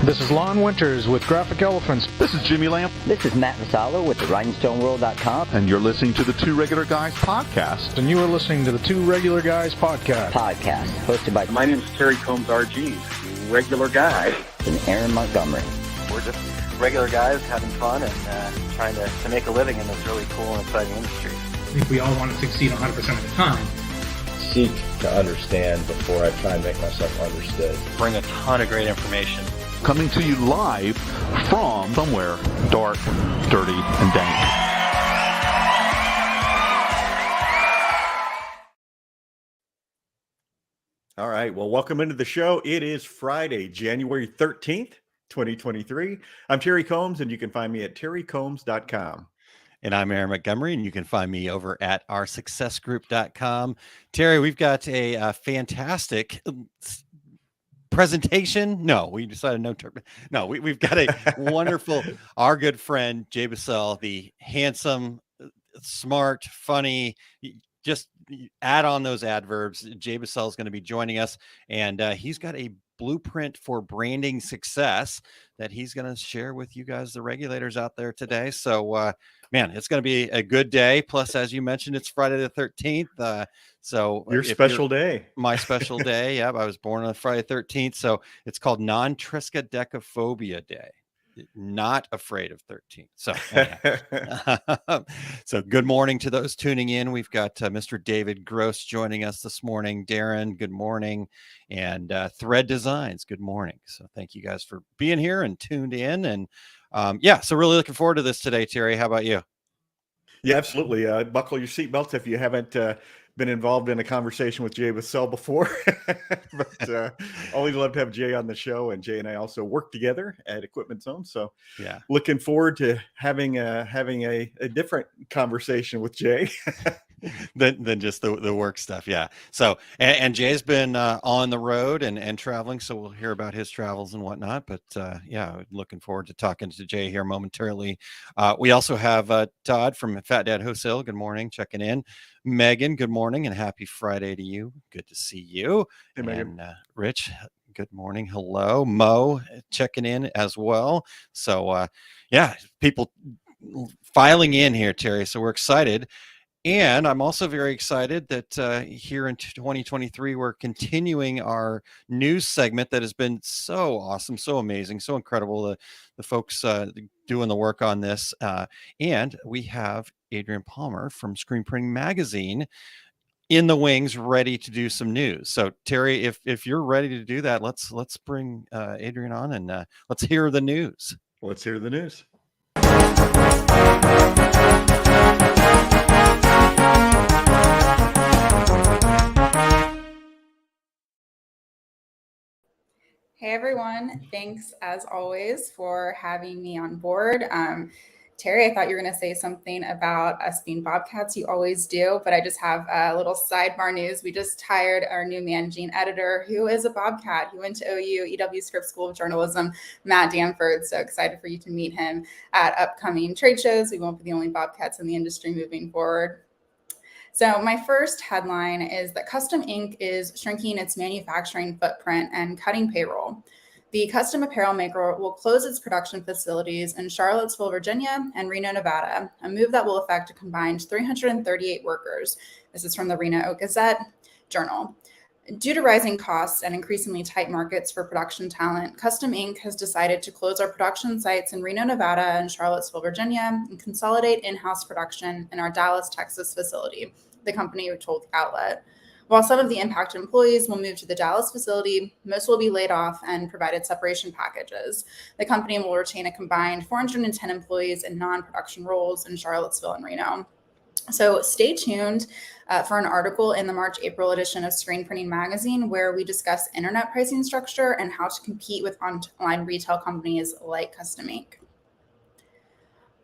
This is Lon Winters with Graphic Elephants. This is Jimmy Lamp. This is Matt Vassallo with the RhinestoneWorld.com. And you're listening to the Two Regular Guys podcast. And you are listening to the Two Regular Guys podcast. Hosted by... My name is Terry Combs, RG, regular guy. And Aaron Montgomery. We're just regular guys having fun and trying to make a living in this really cool and exciting industry. I think we all want to succeed 100% of the time. Seek to understand before I try and make myself understood. Bring a ton of great information. Coming to you live from somewhere dark, dirty, and dank. All right. Well, welcome into the show. It is Friday, January 13th, 2023. I'm Terry Combs, and you can find me at terrycombs.com. And I'm Aaron Montgomery, and you can find me over at oursuccessgroup.com. Terry, we've got a fantastic presentation. No, we decided no. We've got a wonderful, our good friend, Jay Busselle, the handsome, smart, funny, just add on those adverbs. Jay Busselle is going to be joining us, and he's got a blueprint for branding success that he's going to share with you guys, the regulators out there today. So, man, it's going to be a good day. Plus, as you mentioned, it's Friday the 13th. So your special day, my special day. Yeah, I was born on Friday the 13th. So it's called non-triskaidekaphobia day. Not afraid of 13. So, so good morning to those tuning in. We've got Mr. David Gross joining us this morning. Darren, good morning. And Thread Designs, good morning. So thank you guys for being here and tuned in. And so really looking forward to this today, Terry. How about you? Yeah, absolutely. Buckle your seatbelts if you haven't been involved in a conversation with Jay Busselle before. But always love to have Jay on the show. And Jay and I also work together at Equipment Zone. So yeah, looking forward to having a different conversation with Jay. than just the work stuff. Yeah. So, and Jay's been on the road and traveling, so we'll hear about his travels and whatnot. But looking forward to talking to Jay here momentarily. We also have Todd from Fat Dad Wholesale. Good morning, checking in. Megan, good morning and happy Friday to you. Good to see you. Hey, Megan. And Rich, good morning. Hello. Mo, checking in as well. So, people filing in here, Terry. So we're excited. And I'm also very excited that here in 2023, we're continuing our news segment that has been so awesome, so amazing, so incredible. The folks doing the work on this. And we have Adrian Palmer from Screen Printing Magazine in the wings, ready to do some news. So Terry, if you're ready to do that, let's bring Adrian on and let's hear the news. Let's hear the news. Hey everyone, thanks as always for having me on board. Terry, I thought you were going to say something about us being Bobcats. You always do, but I just have a little sidebar news. We just hired our new managing editor, who is a Bobcat. He went to OU, EW Scripps School of Journalism, Matt Danford. So excited for you to meet him at upcoming trade shows. We won't be the only Bobcats in the industry moving forward. So my first headline is that Custom Inc. is shrinking its manufacturing footprint and cutting payroll. The custom apparel maker will close its production facilities in Charlottesville, Virginia, and Reno, Nevada, a move that will affect a combined 338 workers. This is from the Reno Gazette Journal. Due to rising costs and increasingly tight markets for production talent, Custom Inc. has decided to close our production sites in Reno, Nevada, and Charlottesville, Virginia, and consolidate in-house production in our Dallas, Texas facility, the company told the outlet. While some of the impacted employees will move to the Dallas facility, most will be laid off and provided separation packages. The company will retain a combined 410 employees in non-production roles in Charlottesville and Reno. So stay tuned for an article in the March-April edition of Screen Printing Magazine, where we discuss internet pricing structure and how to compete with online retail companies like Custom Inc.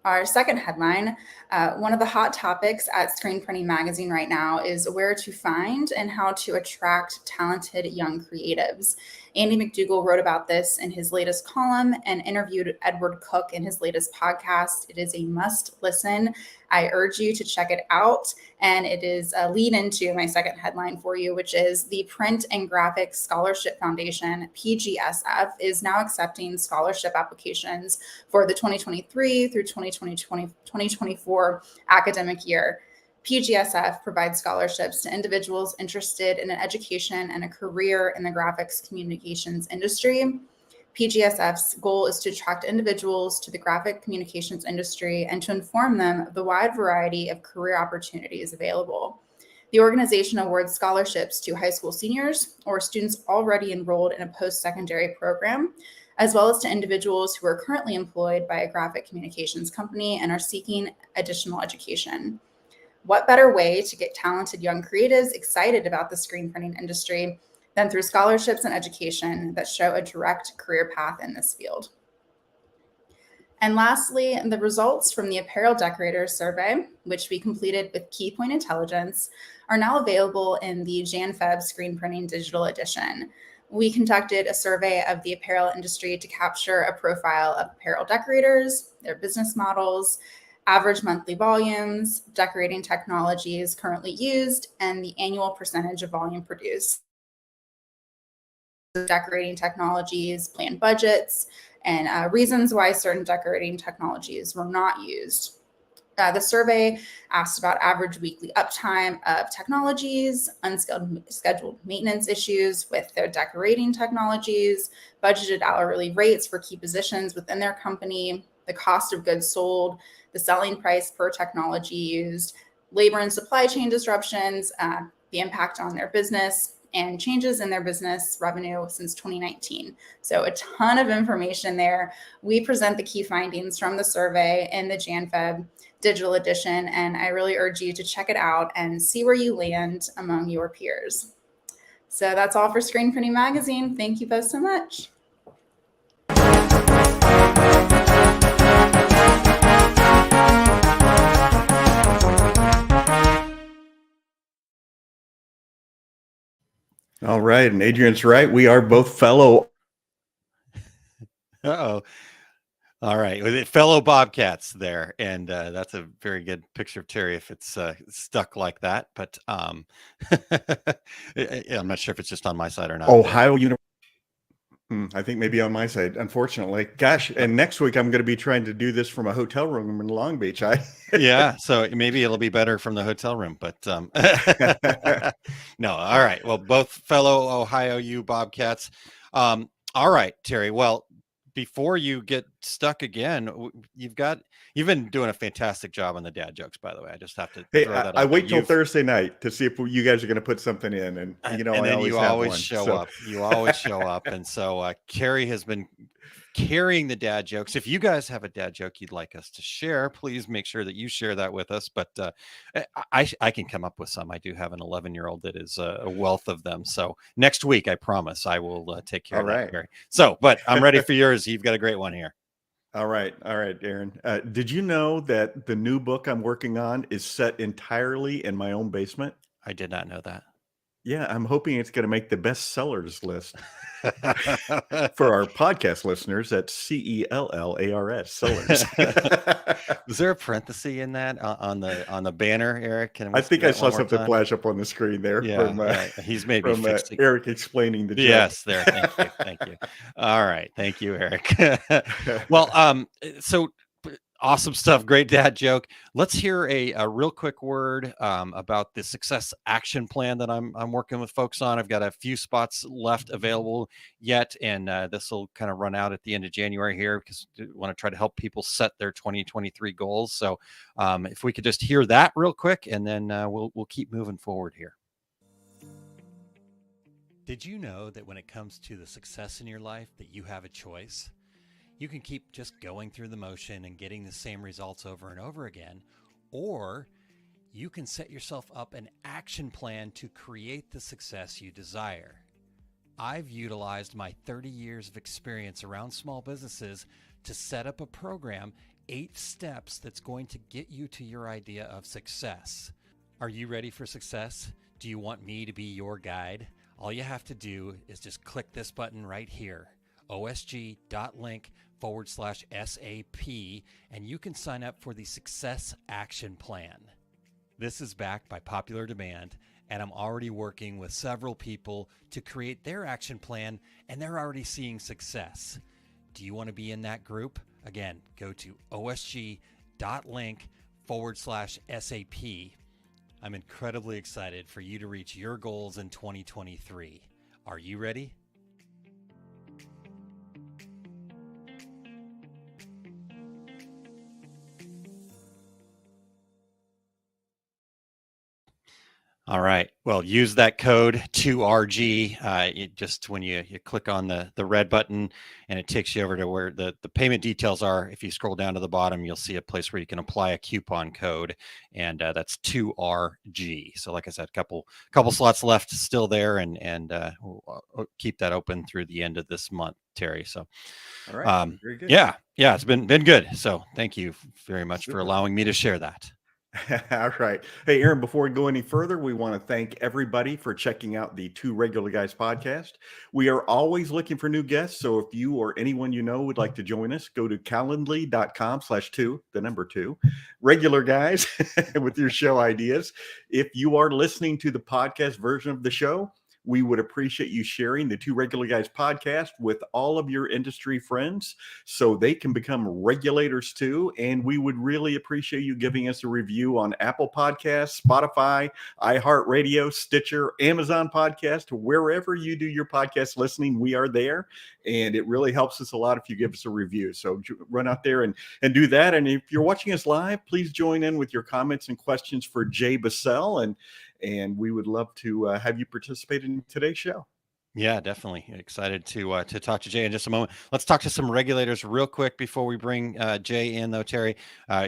Our second headline, one of the hot topics at Screen Printing Magazine right now is where to find and how to attract talented young creatives. Andy McDougall wrote about this in his latest column and interviewed Edward Cook in his latest podcast. It is a must listen I urge you to check it out. And it is a lead into my second headline for you, which is the Print and Graphics Scholarship Foundation, PGSF, is now accepting scholarship applications for the 2023 through 2024 academic year. PGSF provides scholarships to individuals interested in an education and a career in the graphics communications industry. PGSF's goal is to attract individuals to the graphic communications industry and to inform them of the wide variety of career opportunities available. The organization awards scholarships to high school seniors or students already enrolled in a post-secondary program, as well as to individuals who are currently employed by a graphic communications company and are seeking additional education. What better way to get talented young creatives excited about the screen printing industry than through scholarships and education that show a direct career path in this field? And lastly, the results from the Apparel Decorators Survey, which we completed with Keypoint Intelligence, are now available in the Jan-Feb Screen Printing Digital Edition. We conducted a survey of the apparel industry to capture a profile of apparel decorators, their business models, average monthly volumes, decorating technologies currently used, and the annual percentage of volume produced. Decorating technologies, planned budgets, and reasons why certain decorating technologies were not used. The survey asked about average weekly uptime of technologies, unscheduled maintenance issues with their decorating technologies, budgeted hourly rates for key positions within their company, the cost of goods sold, the selling price per technology used, labor and supply chain disruptions, the impact on their business, and changes in their business revenue since 2019. So a ton of information there. We present the key findings from the survey in the Jan-Feb digital edition, and I really urge you to check it out and see where you land among your peers. So that's all for Screen Printing Magazine. Thank you both so much. All right. And Adrian's right. We are both fellow. Uh-oh. All right. With fellow Bobcats there. And that's a very good picture of Terry if it's stuck like that. But I'm not sure if it's just on my side or not. Ohio University. I think maybe on my side, unfortunately. Gosh, and next week I'm going to be trying to do this from a hotel room in Long Beach. Yeah, so maybe it'll be better from the hotel room, but no. All right. Well, both fellow Ohio U Bobcats. All right, Terry. Well, before you get stuck again, you've been doing a fantastic job on the dad jokes, by the way. I just have to throw that I out wait there. till Thursday night to see if you guys are going to put something in, and and I then always you have always one, show so. up. You always show up, and so Carrie has been carrying the dad jokes. If you guys have a dad joke you'd like us to share, please make sure that you share that with us. But I can come up with some. I do have an 11-year-old that is a wealth of them. So next week, I promise I will take care of that, Carrie. So, but I'm ready for yours. You've got a great one here. All right, Aaron. Did you know that the new book I'm working on is set entirely in my own basement? I did not know that. Yeah, I'm hoping it's going to make the best sellers list. For our podcast listeners, that's CELLARS, sellers. Was there a parenthesis in that on the banner, Eric? I think I saw something flash up on the screen there. Yeah, he's maybe from fixing Eric explaining the joke. Yes, there. Thank you. All right, thank you, Eric. Well, so awesome stuff. Great dad joke. Let's hear a real quick word about the success action plan that I'm working with folks on. I've got a few spots left available yet, and this will kind of run out at the end of January here because I want to try to help people set their 2023 goals. So if we could just hear that real quick, and then we'll keep moving forward here. Did you know that when it comes to the success in your life that you have a choice? You can keep just going through the motion and getting the same results over and over again, or you can set yourself up an action plan to create the success you desire. I've utilized my 30 years of experience around small businesses to set up a program, 8 steps, that's going to get you to your idea of success. Are you ready for success? Do you want me to be your guide? All you have to do is just click this button right here. osg.link/SAP, and you can sign up for the Success Action Plan. This is backed by popular demand, and I'm already working with several people to create their action plan, and they're already seeing success. Do you want to be in that group? Again, go to osg.link/SAP. I'm incredibly excited for you to reach your goals in 2023. Are you ready? All right. Well, use that code 2RG. Just when you click on the red button, and it takes you over to where the payment details are. If you scroll down to the bottom, you'll see a place where you can apply a coupon code, and that's 2RG. So like I said, couple slots left still there, and we'll keep that open through the end of this month, Terry. So all right. Very good. Yeah, it's been good. So thank you very much for allowing me to share that. All right. Hey, Aaron, before we go any further, we want to thank everybody for checking out the Two Regular Guys podcast. We are always looking for new guests. So if you or anyone you know would like to join us, go to calendly.com/2, the number 2, regular guys with your show ideas. If you are listening to the podcast version of the show, we would appreciate you sharing the Two Regular Guys podcast with all of your industry friends so they can become regulators too. And we would really appreciate you giving us a review on Apple Podcasts, Spotify, iHeartRadio, Stitcher, Amazon Podcast, wherever you do your podcast listening, we are there. And it really helps us a lot if you give us a review. So run out there and do that. And if you're watching us live, please join in with your comments and questions for Jay Busselle, and we would love to have you participate in today's show. Yeah, definitely excited to talk to Jay in just a moment. Let's talk to some regulators real quick before we bring Jay in, though, Terry.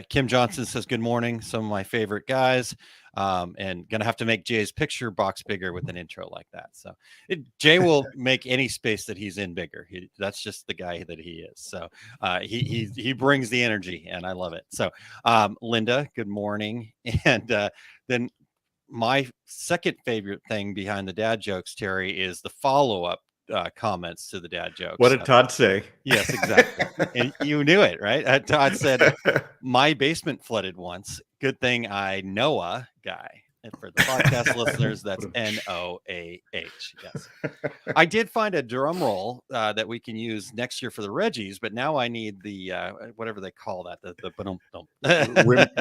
Kim Johnson says, good morning. Some of my favorite guys, and going to have to make Jay's picture box bigger with an intro like that. So Jay will make any space that he's in bigger. That's just the guy that he is. So he brings the energy, and I love it. So Linda, good morning. And then my second favorite thing behind the dad jokes, Terry, is the follow-up comments to the dad jokes. What did Todd say? Yes, exactly. And you knew it, right? Todd said, my basement flooded once. Good thing I Noah guy. And for the podcast listeners, that's NOAH. Yes. I did find a drum roll that we can use next year for the Reggies, but now I need the whatever they call that, the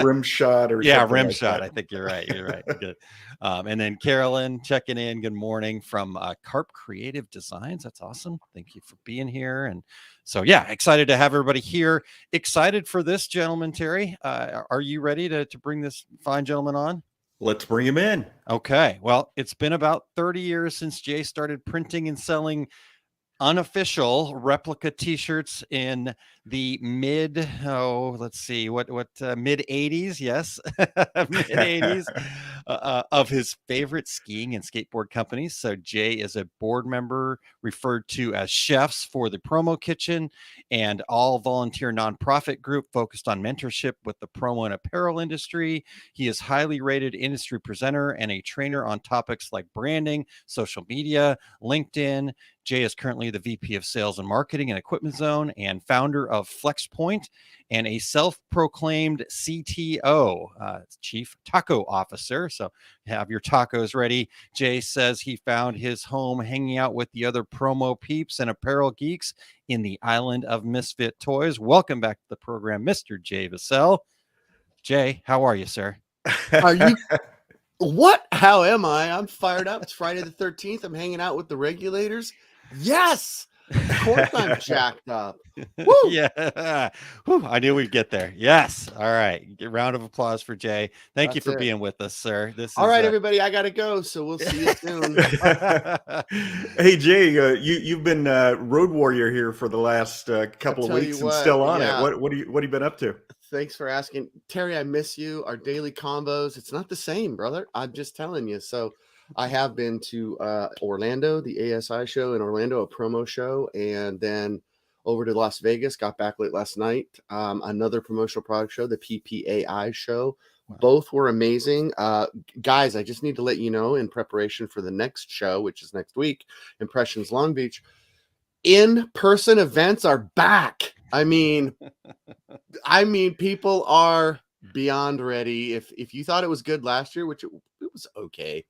rim shot or rim like shot. that. I think you're right. Good. And then Carolyn checking in. Good morning from Carp Creative Designs. That's awesome. Thank you for being here. And so, yeah, excited to have everybody here. Excited for this gentleman, Terry. Are you ready to bring this fine gentleman on? Let's bring him in. Okay. Well, it's been about 30 years since Jay started printing and selling unofficial replica t-shirts in the mid 80s. Yes. Mid 80s of his favorite skiing and skateboard companies. So Jay is a board member referred to as Chefs for the Promo Kitchen, and all volunteer nonprofit group focused on mentorship with the promo and apparel industry. He is highly rated industry presenter and a trainer on topics like branding, social media, LinkedIn. Jay is currently the VP of Sales and Marketing and Equipment Zone and founder of FlexPoint, and a self-proclaimed CTO, Chief Taco Officer. So have your tacos ready. Jay says he found his home hanging out with the other promo peeps and apparel geeks in the island of misfit toys. Welcome back to the program, Mr. Jay Busselle. Jay, how are you, sir? Are you? What? How am I? I'm fired up. It's Friday the 13th. I'm hanging out with the regulators. Yes. Of course I'm jacked up. Woo! Yeah. Whew, I knew we'd get there. Yes. All right. A round of applause for Jay. Thank you for being with us, sir. All right, everybody. I got to go. So we'll see you soon. Hey, Jay, you've been road warrior here for the last couple of weeks and still on it. What have you been up to? Thanks for asking. Terry, I miss you. Our daily combos. It's not the same, brother. I'm just telling you. So I have been to Orlando, the ASI show in Orlando, a promo show, and then over to Las Vegas, got back late last night. Another promotional product show, the PPAI show. Wow. Both were amazing. Guys, I just need to let you know, in preparation for the next show, which is next week, Impressions Long Beach, in-person events are back. I mean, people are beyond ready. If you thought it was good last year, which it was okay,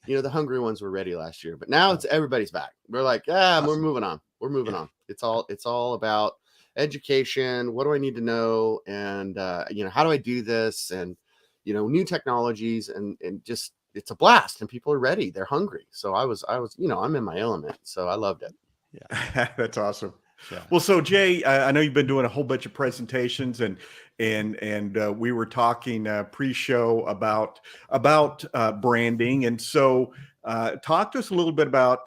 the hungry ones were ready last year, but now everybody's back. We're like, Awesome. we're moving on. We're moving on. It's all about education. What do I need to know? And how do I do this? And new technologies and just it's a blast, and people are ready. They're hungry. So I was I'm in my element. So I loved it. Yeah, that's awesome. Yeah. Well, so Jay, I know you've been doing a whole bunch of presentations, and we were talking pre-show about branding, and so talk to us a little bit about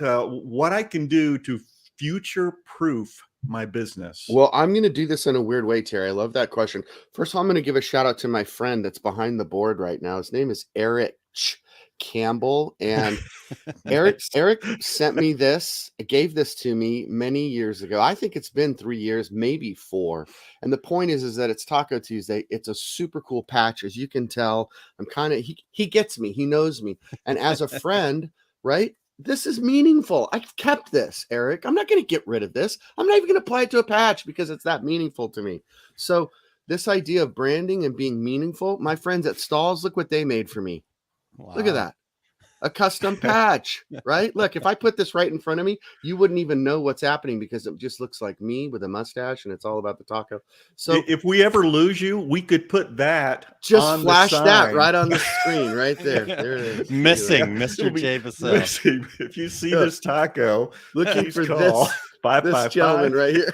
what I can do to future-proof my business. Well, I'm going to do this in a weird way, Terry. I love that question. First of all, I'm going to give a shout out to my friend that's behind the board right now. His name is Eric Campbell, and Eric sent me this, gave this to me many years ago. I think it's been 3 years, maybe 4. And the point is that it's Taco Tuesday. It's a super cool patch. As you can tell, I'm kind of, he gets me, he knows me. And as a friend, right? This is meaningful. I've kept this, Eric. I'm not going to get rid of this. I'm not even going to apply it to a patch because it's that meaningful to me. So this idea of branding and being meaningful, my friends at Stalls, look what they made for me. Wow. Look at that. A custom patch, right? Look, if I put this right in front of me, you wouldn't even know what's happening because it just looks like me with a mustache, and it's all about the taco. So if we ever lose you, we could put that just flash that right on the screen, right there. There it is. Missing Mr. Jay Busselle. If you see this taco, looking for this gentleman right here.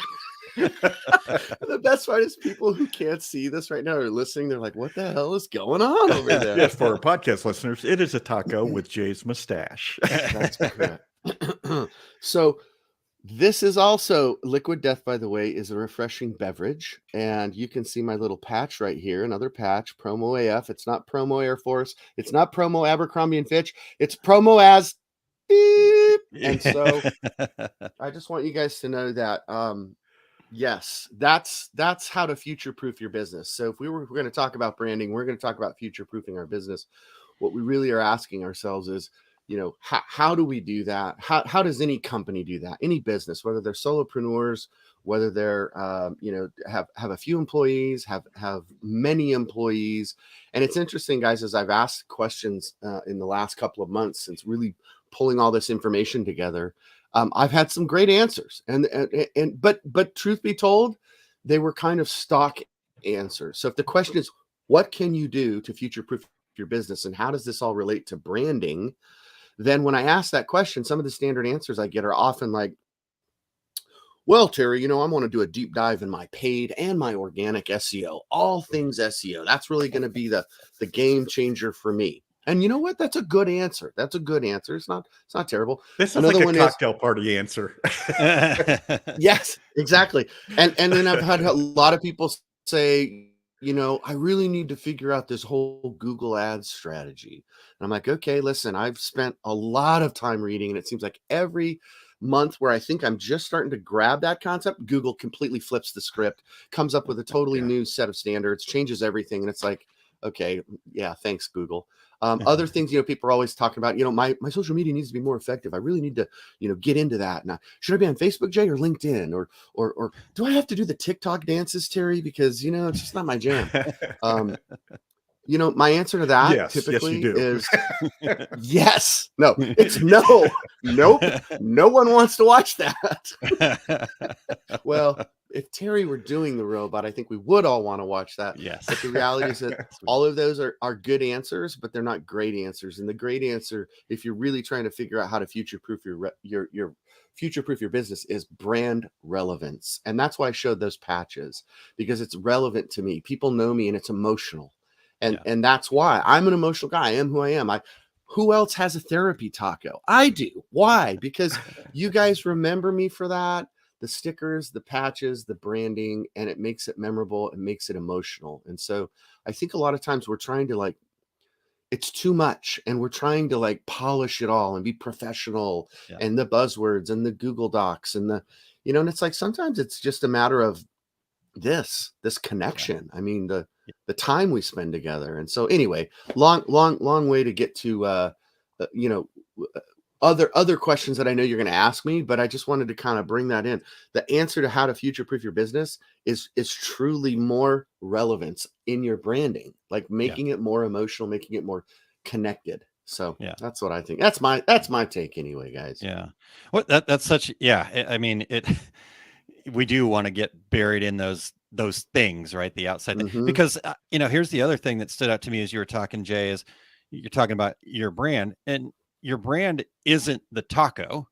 The best part is people who can't see this right now are listening. They're like, what the hell is going on over there? Yes, for our podcast listeners, it is a taco with Jay's mustache. That's correct. So this is also Liquid Death, by the way, is a refreshing beverage. And you can see my little patch right here. Another patch, promo AF. It's not promo Air Force. It's not promo Abercrombie and Fitch. It's promo as beep. And so I just want you guys to know that yes, that's how to future-proof your business. So if we're going to talk about branding, we're going to talk about future-proofing our business. What we really are asking ourselves is, how do we do that? How does any company do that? Any business, whether they're solopreneurs, whether they're have a few employees, have many employees. And it's interesting, guys, as I've asked questions in the last couple of months since really pulling all this information together. I've had some great answers, but truth be told, they were kind of stock answers. So if the question is, what can you do to future-proof your business, and how does this all relate to branding? Then when I ask that question, some of the standard answers I get are often like, well, Terry, I want to do a deep dive in my paid and my organic SEO, all things SEO. That's really going to be the game changer for me. And you know what? That's a good answer. That's a good answer. It's not terrible. This is like a cocktail party answer. Yes, exactly. And then I've had a lot of people say, I really need to figure out this whole Google Ads strategy. And I'm like, okay, listen, I've spent a lot of time reading, and it seems like every month where I think I'm just starting to grab that concept, Google completely flips the script, comes up with a totally new set of standards, changes everything. And it's like, okay, yeah, thanks, Google. Other things, people are always talking about, my social media needs to be more effective. I really need to, get into that. Now, should I be on Facebook, Jay, or LinkedIn, or do I have to do the TikTok dances, Terry? Because, it's just not my jam. My answer to that typically is yes. No, it's no. Nope. No one wants to watch that. Well, if Terry were doing the robot, I think we would all want to watch that. Yes. But the reality is that all of those are good answers, but they're not great answers. And the great answer, if you're really trying to figure out how to future-proof your future-proof your business, is brand relevance. And that's why I showed those patches, because it's relevant to me. People know me, and it's emotional. And that's why I'm an emotional guy. I am who I am. Who else has a therapy taco? I do. Why? Because you guys remember me for that. The stickers, the patches, the branding, and it makes it memorable. It makes it emotional. And so I think a lot of times we're trying to it's too much, and we're trying to polish it all and be professional, and the buzzwords and the Google Docs and and it's like, sometimes it's just a matter of this connection. I mean, the time we spend together. And so anyway, long way to get to, other questions that I know you're going to ask me, but I just wanted to kind of bring that in. The answer to how to future-proof your business is truly more relevance in your branding, like making it more emotional, making it more connected. So that's what I think. That's my take anyway, guys. Yeah. What that's such, I mean, we do want to get buried in those things, right? The outside thing. Because here's the other thing that stood out to me as you were talking, Jay, is you're talking about your brand, and your brand isn't the taco.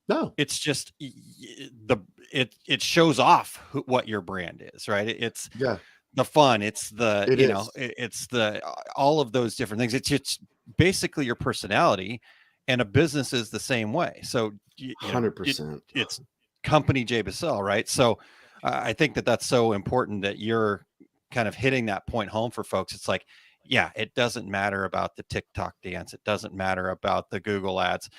No, it's just it shows off what your brand is, right? It's the fun, it's the it's the all of those different things. It's basically your personality, and a business is the same way. So 100%. It's company Jay Busselle, right? So I think that's so important that you're kind of hitting that point home for folks. It's like, it doesn't matter about the TikTok dance. It doesn't matter about the Google ads.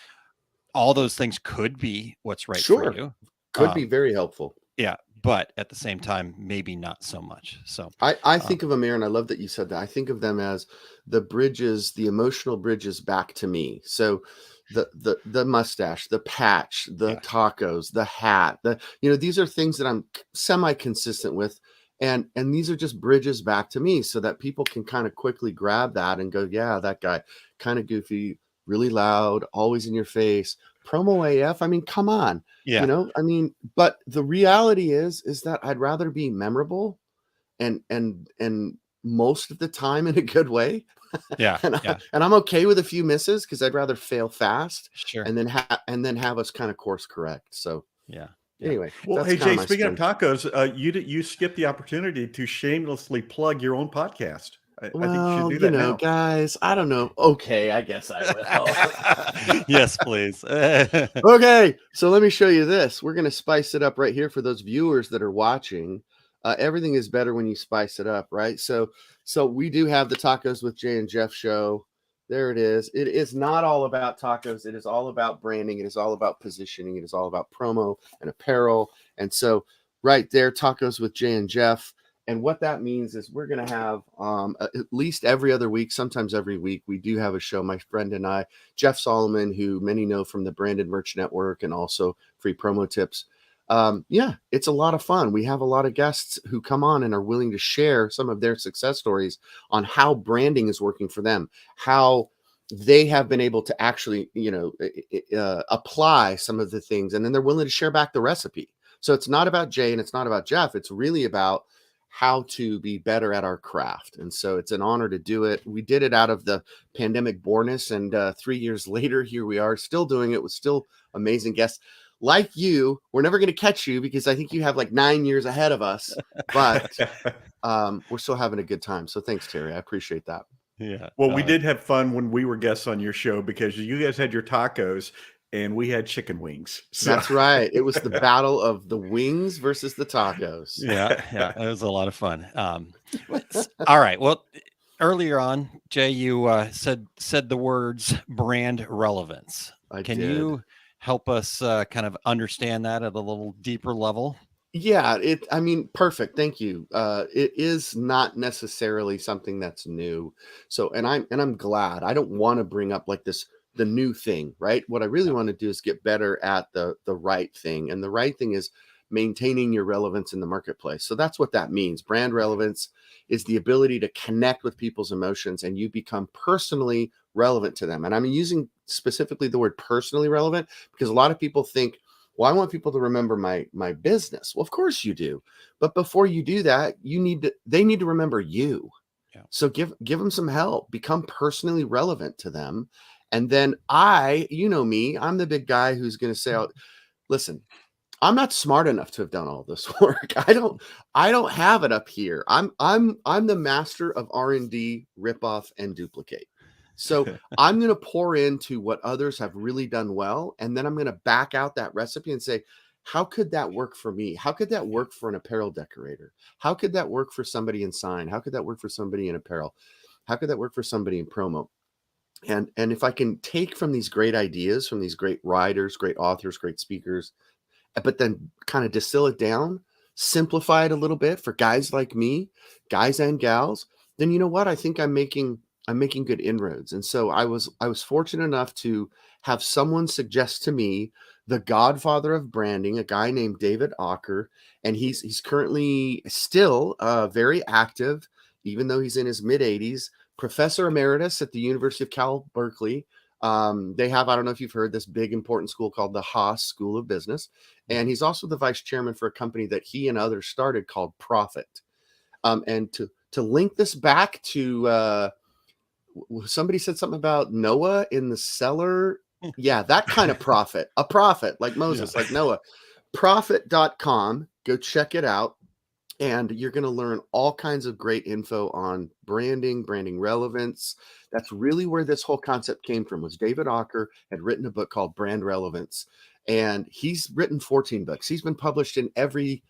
All those things could be what's right for you. Could be very helpful. Yeah. But at the same time, maybe not so much. So I think of them, Aaron. I love that you said that. I think of them as the bridges, the emotional bridges back to me. So the mustache, the patch, the tacos, the hat, these are things that I'm semi-consistent with. And these are just bridges back to me, so that people can kind of quickly grab that and go, yeah, that guy, kind of goofy, really loud, always in your face, promo AF. I mean, come on. But the reality is that I'd rather be memorable and most of the time in a good way. And I'm okay with a few misses, because I'd rather fail fast and then have us kind of course correct. So anyway, well, hey Jay, speaking of tacos, you skipped the opportunity to shamelessly plug your own podcast. I think you should do that now. Guys, I don't know. Okay, I guess I will. Yes, please. Okay, so let me show you this. We're going to spice it up right here for those viewers that are watching. Everything is better when you spice it up, right? So we do have the Tacos with Jay and Jeff show. There it is. It is not all about tacos. It is all about branding. It is all about positioning. It is all about promo and apparel. And so right there, Tacos with Jay and Jeff. And what that means is we're going to have at least every other week, sometimes every week, we do have a show. My friend and I, Jeff Solomon, who many know from the Branded Merch Network and also Free Promo Tips. It's a lot of fun. We have a lot of guests who come on and are willing to share some of their success stories on how branding is working for them, how they have been able to actually, apply some of the things, and then they're willing to share back the recipe. So it's not about Jay and it's not about Jeff. It's really about how to be better at our craft. And so it's an honor to do it. We did it out of the pandemic boreness, and 3 years later, here we are still doing it with still amazing guests. Like you, we're never going to catch you, because I think you have like 9 years ahead of us, but we're still having a good time. So thanks, Terry. I appreciate that. Yeah. Well, we did have fun when we were guests on your show, because you guys had your tacos and we had chicken wings. So. That's right. It was the battle of the wings versus the tacos. Yeah. It was a lot of fun. All right. Well, earlier on, Jay, you said the words brand relevance. Can you help us kind of understand that at a little deeper level? Yeah, perfect. Thank you. It is not necessarily something that's new. So, and I'm glad. I don't want to bring up like the new thing, right? What I really want to do is get better at the right thing. And the right thing is maintaining your relevance in the marketplace. So that's what that means. Brand relevance is the ability to connect with people's emotions, and you become personally relevant to them. And I'm using specifically the word personally relevant, because a lot of people think, well, I want people to remember my business. Well, of course you do. But before you do that, they need to remember you. Yeah. So give them some help, become personally relevant to them. And then me, I'm the big guy who's going to say, listen, I'm not smart enough to have done all this work. I don't have it up here. I'm the master of R&D, rip off, and duplicate. So I'm going to pour into what others have really done well. And then I'm going to back out that recipe and say, how could that work for me? How could that work for an apparel decorator? How could that work for somebody in sign? How could that work for somebody in apparel? How could that work for somebody in promo? And if I can take from these great ideas, from these great writers, great authors, great speakers, but then kind of distill it down, simplify it a little bit for guys like me, guys and gals, then you know what? I think I'm making I'm making good inroads. And so I was fortunate enough to have someone suggest to me the godfather of branding, a guy named David Ocker, and he's currently still very active, even though he's in his mid 80s, professor emeritus at the University of Cal Berkeley. They have, I don't know if you've heard, this big important school called the Haas School of Business. And he's also the vice chairman for a company that he and others started called Profit. And to link this back to somebody said something about Noah in the cellar. Yeah, that kind of prophet, a prophet like Moses, like Noah. Profit.com. Go check it out. And you're going to learn all kinds of great info on branding relevance. That's really where this whole concept came from. Was David Ocker had written a book called Brand Relevance, and he's written 14 books. He's been published in every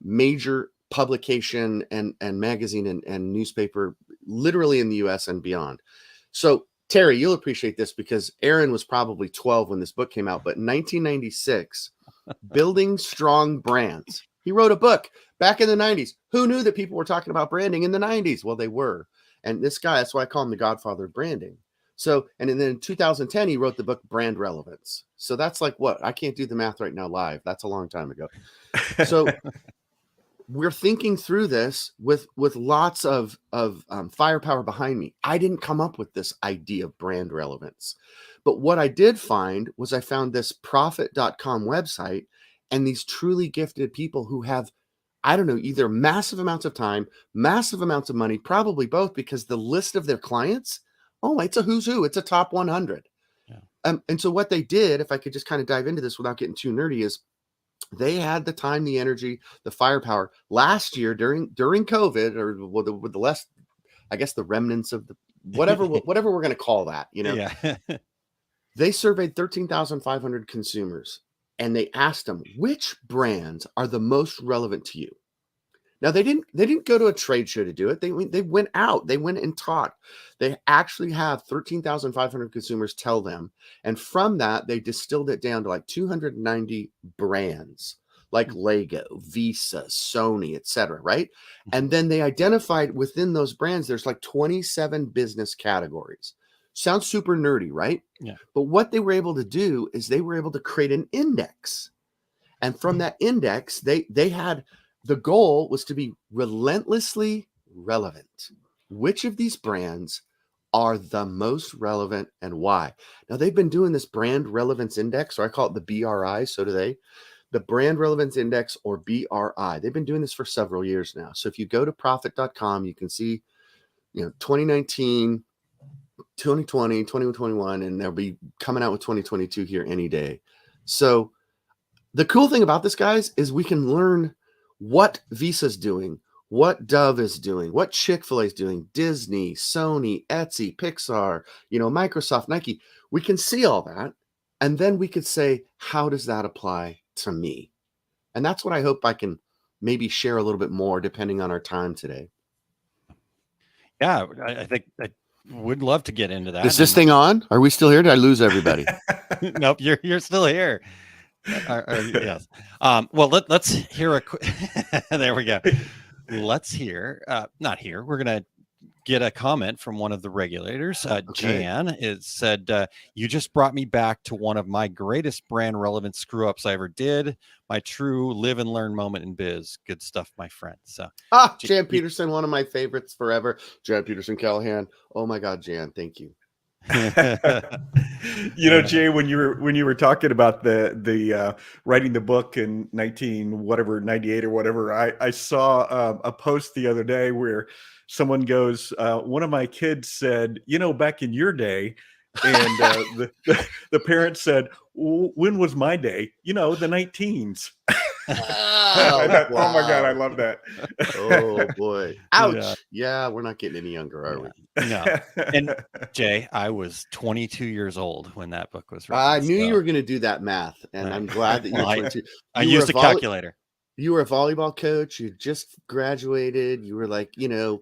major publication and magazine and newspaper, literally in the US and beyond. So Terry, you'll appreciate this because Aaron was probably 12 when this book came out, but in 1996, Building Strong Brands. He wrote a book back in the 90s. Who knew that people were talking about branding in the 90s? Well, they were. And this guy, that's why I call him the godfather of branding. So, and then in 2010, he wrote the book Brand Relevance. So that's like what? I can't do the math right now live. That's a long time ago. So we're thinking through this with lots of firepower behind me. I didn't come up with this idea of brand relevance. But what I did find was I found this profit.com website and these truly gifted people who have, I don't know, either massive amounts of time, massive amounts of money, probably both, because the list of their clients, it's a who's who. It's a top 100. Yeah. And so what they did, if I could just kind of dive into this without getting too nerdy, is they had the time, the energy, the firepower last year during COVID, or with the less, I guess, the remnants of the whatever we're going to call that, Yeah. They surveyed 13,500 consumers and they asked them which brands are the most relevant to you. Now they didn't go to a trade show to do it. They went out, they went and talked. They actually have 13,500 consumers tell them. And from that, they distilled it down to like 290 brands like Lego, Visa, Sony, etc. Right. And then they identified within those brands, there's like 27 business categories. Sounds super nerdy, right? Yeah. But what they were able to do is they were able to create an index. And from that index, they had, the goal was to be relentlessly relevant. Which of these brands are the most relevant and why? Now, they've been doing this brand relevance index, or I call it the BRI. So do they. The brand relevance index, or BRI. They've been doing this for several years now. So if you go to profit.com, you can see, 2019, 2020, 2021, and they'll be coming out with 2022 here any day. So the cool thing about this, guys, is we can learn what Visa's doing, what Dove is doing, what Chick-fil-A is doing, Disney, Sony, Etsy, Pixar, Microsoft, Nike. We can see all that. And then we could say, how does that apply to me? And that's what I hope I can maybe share a little bit more depending on our time today. Yeah, I think I would love to get into that. Is this thing on? Are we still here? Did I lose everybody? Nope, you're still here. Yes. Well, let's hear a quick. There we go. Let's hear. Not here. We're gonna get a comment from one of the regulators. Jan, it said, "You just brought me back to one of my greatest brand relevant screw ups I ever did. My true live and learn moment in biz. Good stuff, my friend." So, Jan Peterson, one of my favorites forever. Jan Peterson Callahan. Oh my God, Jan, thank you. Jay, when you were talking about the writing the book in 98 or whatever, I saw a post the other day where someone goes, one of my kids said, back in your day, and the parent said, when was my day? The 19s. Oh, wow. Oh my God, I love that. Oh boy. Ouch. Yeah, we're not getting any younger, are we? No. And Jay, I was 22 years old when that book was written. I knew you were going to do that math, and I'm glad that you're 22. I used a calculator. You were a volleyball coach. You just graduated. You were like, I'm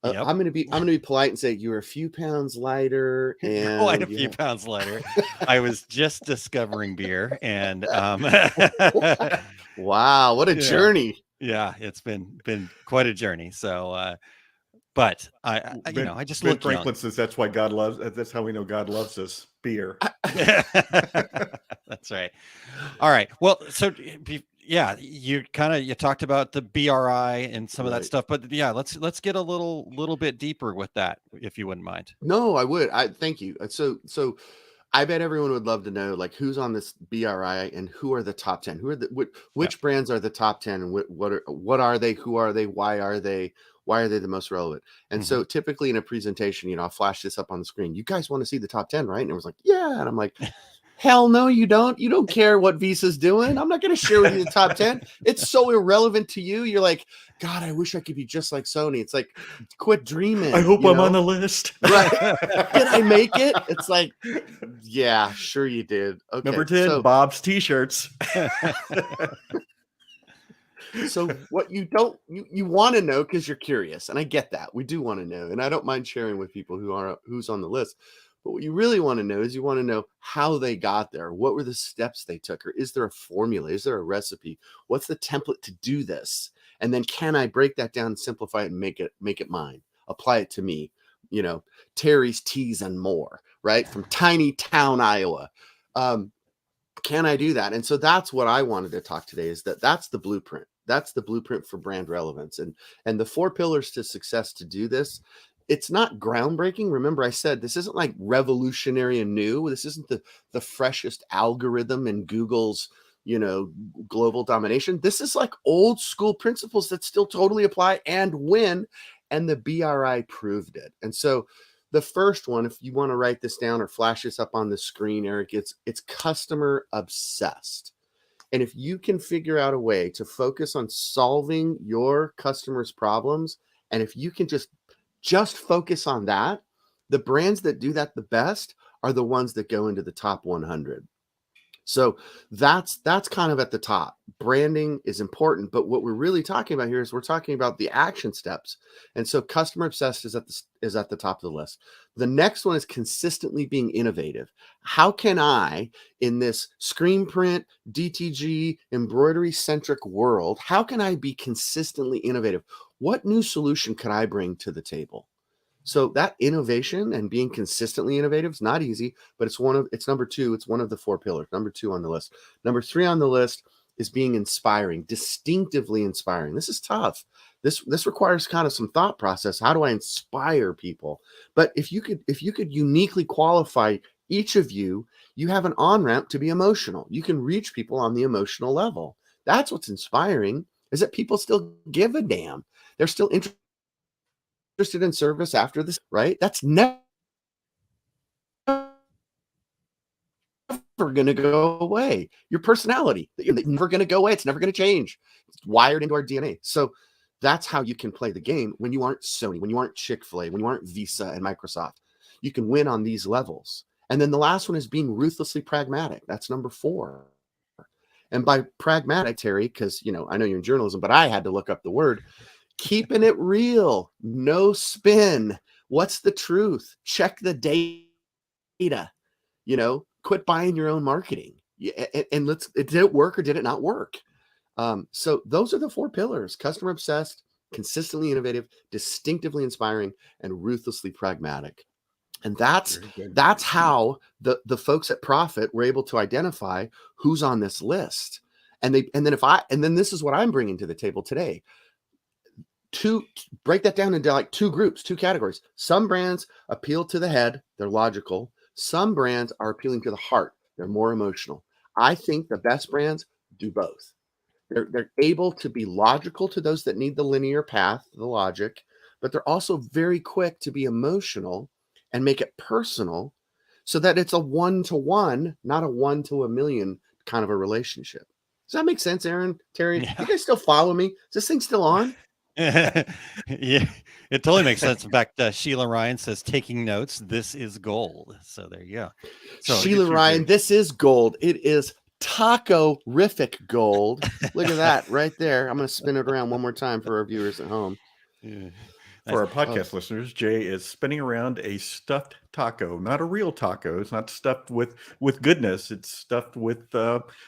going to be polite and say you were a few pounds lighter, and quite a few pounds lighter. I was just discovering beer, and wow, what a journey! Yeah, it's been quite a journey. So but I just Ben look young. Franklin says that's why God loves. That's how we know God loves us. Beer. That's right. All right. Well, so yeah, you talked about the BRI and some of that stuff, but yeah, let's get a little bit deeper with that, if you wouldn't mind. No, I would. Thank you. So I bet everyone would love to know, like, who's on this BRI and who are the top 10. Who are which brands are the top 10, and what are they? Who are they? Why are they the most relevant? And so typically in a presentation, I'll flash this up on the screen. You guys want to see the top 10, right? And it was like, yeah. And I'm like, hell no, you don't. You don't care what Visa's doing. I'm not going to share with you the top 10. It's so irrelevant to you. You're like, God, I wish I could be just like Sony. It's like, quit dreaming. I hope I'm on the list. Right. Did I make it? It's like, yeah, sure you did. Okay. Number 10, Bob's T-shirts. So what you want to know, because you're curious, and I get that. We do want to know, and I don't mind sharing with people who's on the list. But what you really want to know is you want to know how they got there. What were the steps they took? Or is there a formula? Is there a recipe? What's the template to do this? And then can I break that down and simplify it and make it mine? Apply it to me. Terry's Teas and More, right? From tiny town, Iowa. Can I do that? And so that's what I wanted to talk today, is that's the blueprint. That's the blueprint for brand relevance. And the 4 pillars to success to do this. It's not groundbreaking. Remember, I said this isn't like revolutionary and new. This isn't the freshest algorithm in Google's, global domination. This is like old school principles that still totally apply and win. And the BRI proved it. And so the first one, if you want to write this down or flash this up on the screen, Eric, it's customer obsessed. And if you can figure out a way to focus on solving your customers' problems, and if you can just focus on that, the brands that do that the best are the ones that go into the top 100. So that's kind of at the top. Branding is important, but what we're really talking about here is we're talking about the action steps. And so customer obsessed is at the top of the list. The next one is consistently being innovative. How can I, in this screen print, DTG, embroidery centric world, how can I be consistently innovative? What new solution could I bring to the table? So that innovation and being consistently innovative is not easy, but it's number 2. It's one of the 4 pillars. Number 2 on the list. Number 3 on the list is being inspiring, distinctively inspiring. This is tough. This requires kind of some thought process. How do I inspire people? But if you could uniquely qualify each of you, you have an on-ramp to be emotional. You can reach people on the emotional level. That's what's inspiring, is that people still give a damn. They're still interested in service after this, right? That's never going to go away. Your personality, it's never going to go away. It's never going to change. It's wired into our DNA. So that's how you can play the game when you aren't Sony, when you aren't Chick-fil-A, when you aren't Visa and Microsoft. You can win on these levels. And then the last one is being ruthlessly pragmatic. That's number 4. And by pragmatic, Terry, because, I know you're in journalism, but I had to look up the word. Keeping it real, no spin. What's the truth? Check the data. Quit buying your own marketing. And did it work or did it not work? So those are the 4 pillars: customer obsessed, consistently innovative, distinctively inspiring, and ruthlessly pragmatic. And that's how the folks at Profit were able to identify who's on this list. And then this is what I'm bringing to the table today. Break that down into like 2 groups, 2 categories. Some brands appeal to the head, they're logical. Some brands are appealing to the heart, they're more emotional. I think the best brands do both. They're able to be logical to those that need the linear path, the logic, but they're also very quick to be emotional and make it personal, so that it's a 1-to-1, not a 1-to-1,000,000 kind of a relationship. Does that make sense, Aaron, Terry? Yeah. You guys still follow me? Is this thing still on? Yeah, it totally makes sense. In fact, Sheila Ryan says, taking notes, this is gold. So there you go. So Sheila Ryan, this is gold. It is taco-rific gold. Look at that right there. I'm going to spin it around one more time for our viewers at home. Yeah. For our podcast listeners, Jay is spinning around a stuffed taco, not a real taco. It's not stuffed with goodness. It's stuffed with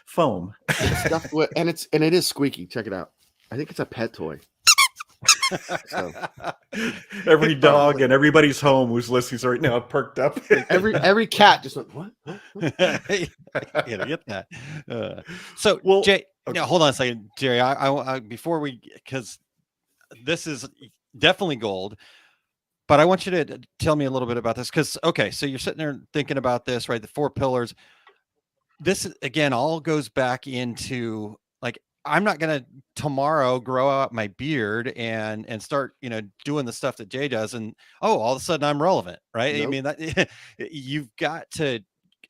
foam. It's stuffed with, and it is squeaky. Check it out. I think it's a pet toy. So Every dog and everybody's home who's listening right now perked up. every cat just went, what? You get that. So, Well, Jay, okay. now hold on a second, Jerry. I before we, because this is definitely gold, but I want you to tell me a little bit about this. Because okay, so you're sitting there thinking about this, right? The 4 pillars. This again all goes back into like, I'm not gonna tomorrow grow out my beard and start, doing the stuff that Jay does, and all of a sudden I'm relevant, right? I Nope. mean, that you've got to,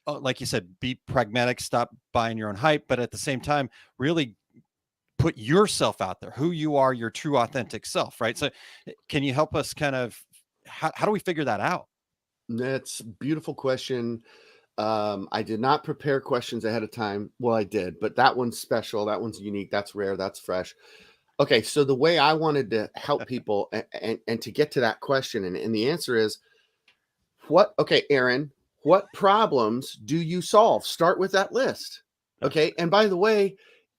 like you said, be pragmatic, stop buying your own hype, but at the same time, really put yourself out there, who you are, your true authentic self, right? So can you help us kind of, how do we figure that out? That's a beautiful question. I did not prepare questions ahead of time. Well, I did, but that one's special. That one's unique. That's rare. That's fresh. Okay. So the way I wanted to help people and to get to that question, and the answer is Aaron, what problems do you solve? Start with that list. Okay. And by the way,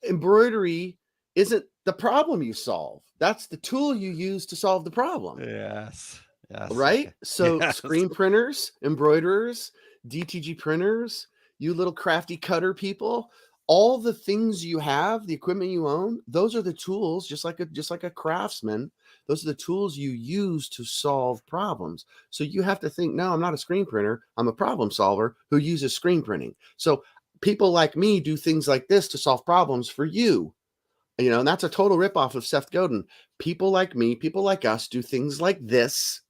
embroidery isn't the problem you solve. That's the tool you use to solve the problem. Yes. Right. So Yes. screen printers, embroiderers, DTG printers, you little crafty cutter people, all the things you have, the equipment you own, those are the tools, just like a craftsman. Those are the tools you use to solve problems. So you have to think, no, I'm not a screen printer. I'm a problem solver who uses screen printing. So people like me do things like this to solve problems for you. And that's a total ripoff of Seth Godin. People like me, people like us do things like this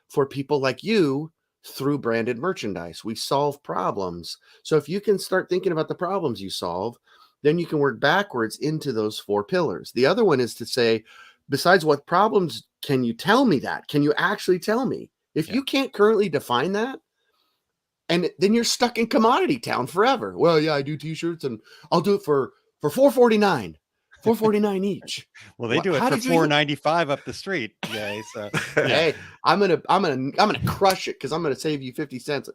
for people like you through branded merchandise. We solve problems. So if you can start thinking about the problems you solve, then you can work backwards into those 4 pillars. The other one is to say, besides what problems can you tell me that? Can you actually tell me? If you can't currently define that, and then you're stuck in commodity town forever. Well, yeah, I do t-shirts and I'll do it for $4.49. $4.49 each. Well, they do it for $4.95 up the street. Yeah. So hey, I'm gonna crush it because I'm gonna save you 50 cents.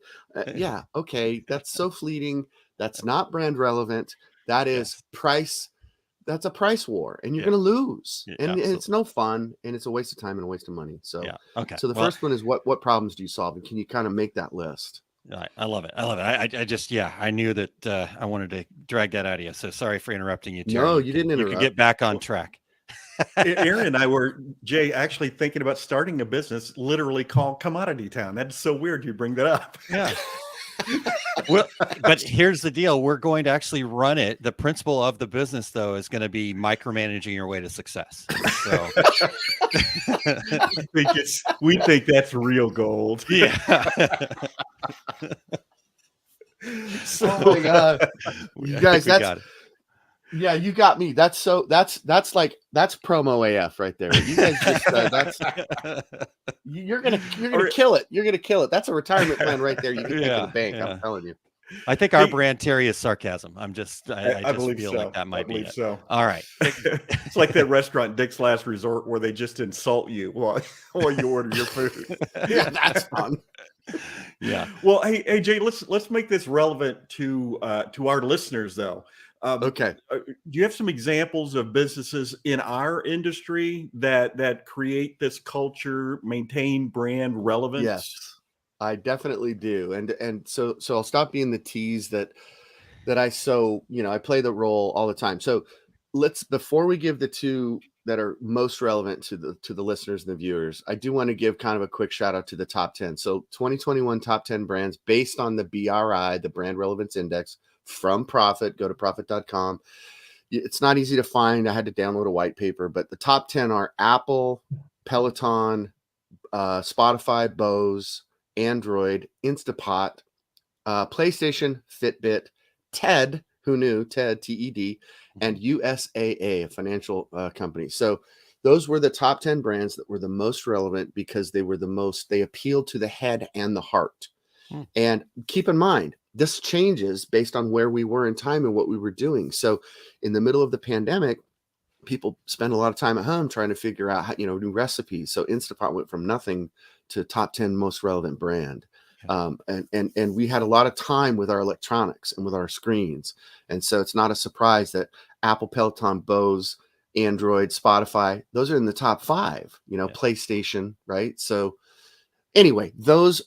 Yeah, okay, that's so fleeting. That's not brand relevant. That is price. That's a price war, and you're gonna lose. And it's no fun, and it's a waste of time and a waste of money. So okay. So the first one is what problems do you solve, and can you kind of make that list? I love it. I just, I knew that I wanted to drag that out of you. So sorry for interrupting you, Terry. No, you didn't interrupt. You can get back on track. Aaron and I were, Jay, actually thinking about starting a business literally called Commodity Town. That's so weird you bring that up. Yeah. Well, but here's the deal. We're going to actually run it. The principle of the business, though, is going to be micromanaging your way to success. So we think that's real gold. Yeah. Oh my God. You guys, yeah, you got me. That's promo AF right there. You guys just you're gonna kill it. You're gonna kill it. That's a retirement plan right there. You can take to the bank. I'm telling you. I think our brand, Terry, is sarcasm. I just believe feel so. like that might be it. So. All right. It's like that restaurant, Dick's Last Resort, where they just insult you while you order your food. Yeah, that's fun. Yeah. Well, hey, Jay, let's make this relevant to our listeners, though. Okay. Do you have some examples of businesses in our industry that create this culture, maintain brand relevance? Yes, I definitely do. And so I'll stop being the tease that I play the role all the time. So before we give the 2 that are most relevant to the listeners and the viewers, I do want to give kind of a quick shout out to the top 10. So 2021 top 10 brands based on the BRI, the Brand Relevance Index, from Profit. Go to profit.com. It's not easy to find. I had to download a white paper, but the top 10 are Apple, Peloton, Spotify, Bose, Android, Instapot, PlayStation, Fitbit, TED, who knew, TED, TED, and USAA, a financial company. So those were the top 10 brands that were the most relevant because they appealed to the head and the heart. And keep in mind, this changes based on where we were in time and what we were doing. So in the middle of the pandemic, people spend a lot of time at home trying to figure out how, new recipes. So Instapot went from nothing to top 10 most relevant brand. And we had a lot of time with our electronics and with our screens. And so it's not a surprise that Apple, Peloton, Bose, Android, Spotify, those are in the top 5, Yeah. PlayStation, right? So anyway, those,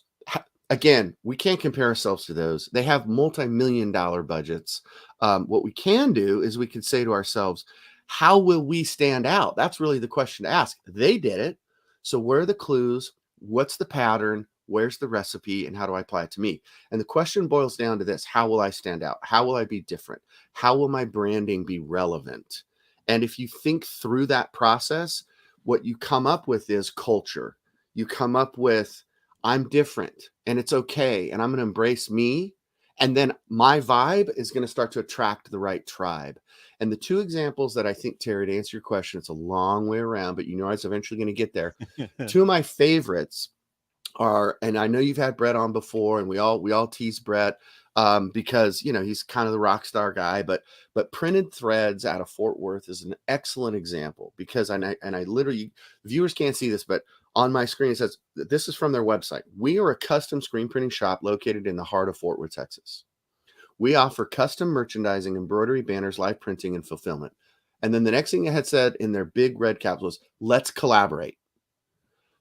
again, we can't compare ourselves to those. They have multi-million-dollar budgets. What we can do is we can say to ourselves, how will we stand out? That's really the question to ask. They did it. So where are the clues? What's the pattern? Where's the recipe? And how do I apply it to me? And the question boils down to this: how will I stand out? How will I be different? How will my branding be relevant? And if you think through that process, what you come up with is culture. You come up with, I'm different and it's okay. And I'm going to embrace me. And then my vibe is going to start to attract the right tribe. And the 2 examples that I think, Terry, to answer your question, it's a long way around, but I was eventually going to get there. 2 of my favorites are, and I know you've had Brett on before, and we all tease Brett because he's kind of the rock star guy, but Printed Threads out of Fort Worth is an excellent example, because I literally, viewers can't see this, but on my screen it says this is from their website. We are a custom screen printing shop located in the heart of Fort Worth, Texas. We offer custom merchandising, embroidery, banners, live printing, and fulfillment. And then the next thing it had said in their big red caps was, let's collaborate.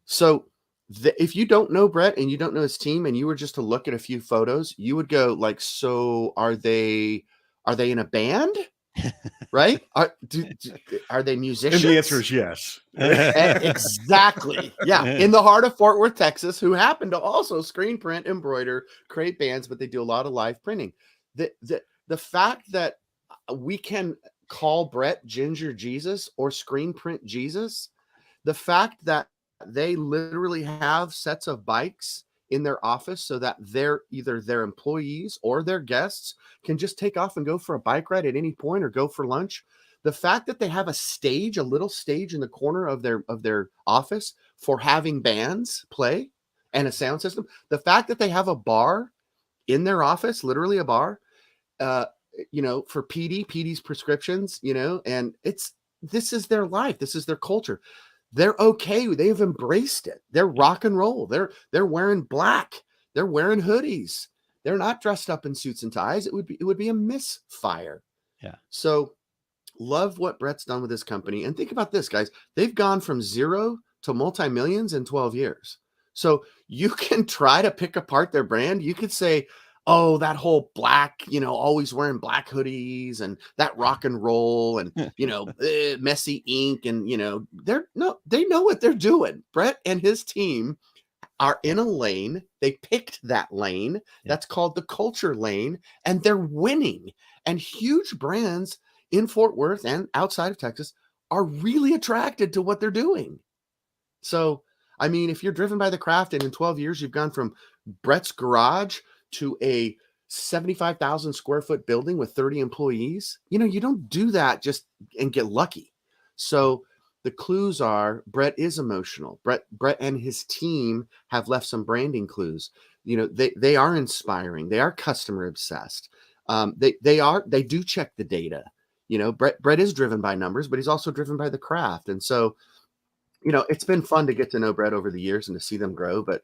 So if you don't know Brett and you don't know his team, and you were just to look at a few photos, you would go like, so are they in a band? Right? Are they musicians? And the answer is yes. Exactly. Yeah. In the heart of Fort Worth, Texas, who happen to also screen print, embroider, create bands, but they do a lot of live printing. The fact that we can call Brett Ginger Jesus or Screen Print Jesus, the fact that they literally have sets of bikes in their office so that either their employees or their guests can just take off and go for a bike ride at any point or go for lunch. The fact that they have a little stage in the corner of their office for having bands play and a sound system. The fact that they have a bar in their office, literally a bar, for PD's prescriptions, and this is their life. This is their culture. They're okay. They've embraced it. They're rock and roll. They're wearing black. They're wearing hoodies. They're not dressed up in suits and ties. It would be a misfire. Yeah. So love what Brett's done with this company. And think about this, guys. They've gone from 0 to multi-millions in 12 years. So you can try to pick apart their brand. You could say, oh, that whole black, always wearing black hoodies and that rock and roll and, messy ink. And, they know what they're doing. Brett and his team are in a lane. They picked that lane. Yeah. That's called the culture lane. And they're winning. And huge brands in Fort Worth and outside of Texas are really attracted to what they're doing. So, I mean, if you're driven by the craft and in 12 years, you've gone from Brett's garage to a 75,000 square foot building with 30 employees, you don't do that just and get lucky. So the clues are Brett is emotional. Brett and his team have left some branding clues. They are inspiring. They are customer obsessed. They do check the data. Brett is driven by numbers, but he's also driven by the craft. And so, it's been fun to get to know Brett over the years and to see them grow, but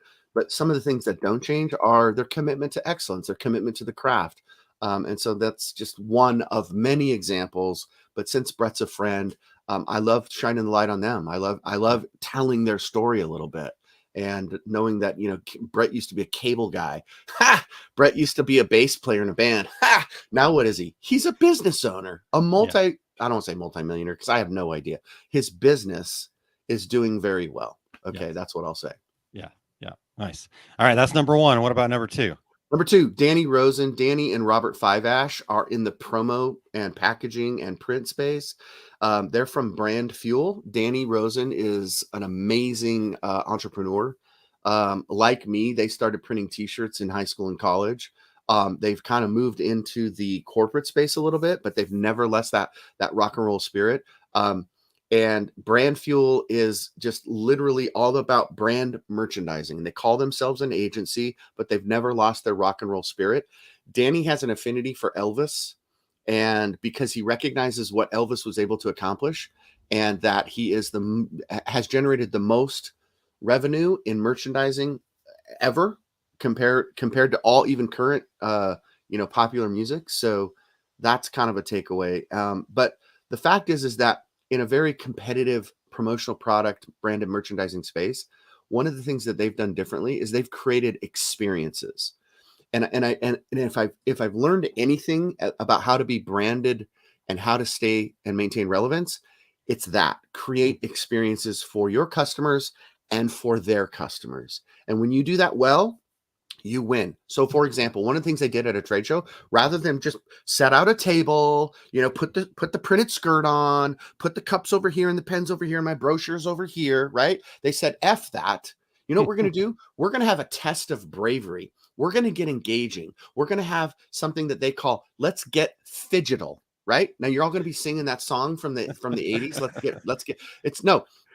some of the things that don't change are their commitment to excellence, their commitment to the craft. And so that's just one of many examples. But since Brett's a friend, I love shining the light on them. I love telling their story a little bit and knowing that, Brett used to be a cable guy. Ha! Brett used to be a bass player in a band. Ha! Now what is he? He's a business owner, I don't want to say multimillionaire because I have no idea. His business is doing very well. Okay. That's what I'll say. Yeah. Yeah. Nice. All right. That's number 1. What about number 2? Number 2, Danny Rosen. Danny and Robert Fiveash are in the promo and packaging and print space. They're from Brand Fuel. Danny Rosen is an amazing entrepreneur. Like me, they started printing t-shirts in high school and college. They've kind of moved into the corporate space a little bit, but they've never left that rock and roll spirit. And Brand Fuel is just literally all about brand merchandising. And they call themselves an agency, but they've never lost their rock and roll spirit. Danny has an affinity for Elvis, and because he recognizes what Elvis was able to accomplish, and that he has generated the most revenue in merchandising ever compared to all even current popular music. So that's kind of a takeaway. But the fact is that in a very competitive promotional product branded merchandising space, one of the things that they've done differently is they've created experiences. And if I've learned anything about how to be branded and how to stay and maintain relevance, it's that create experiences for your customers and for their customers. And when you do that well, you win. So for example, one of the things they did at a trade show, rather than just set out a table, put the printed skirt on, put the cups over here and the pens over here and my brochures over here, right? They said, F that. You know what we're going to do? We're going to have a test of bravery. We're going to get engaging. We're going to have something that they call, let's get fidgetal, right? Now you're all going to be singing that song from the 80s.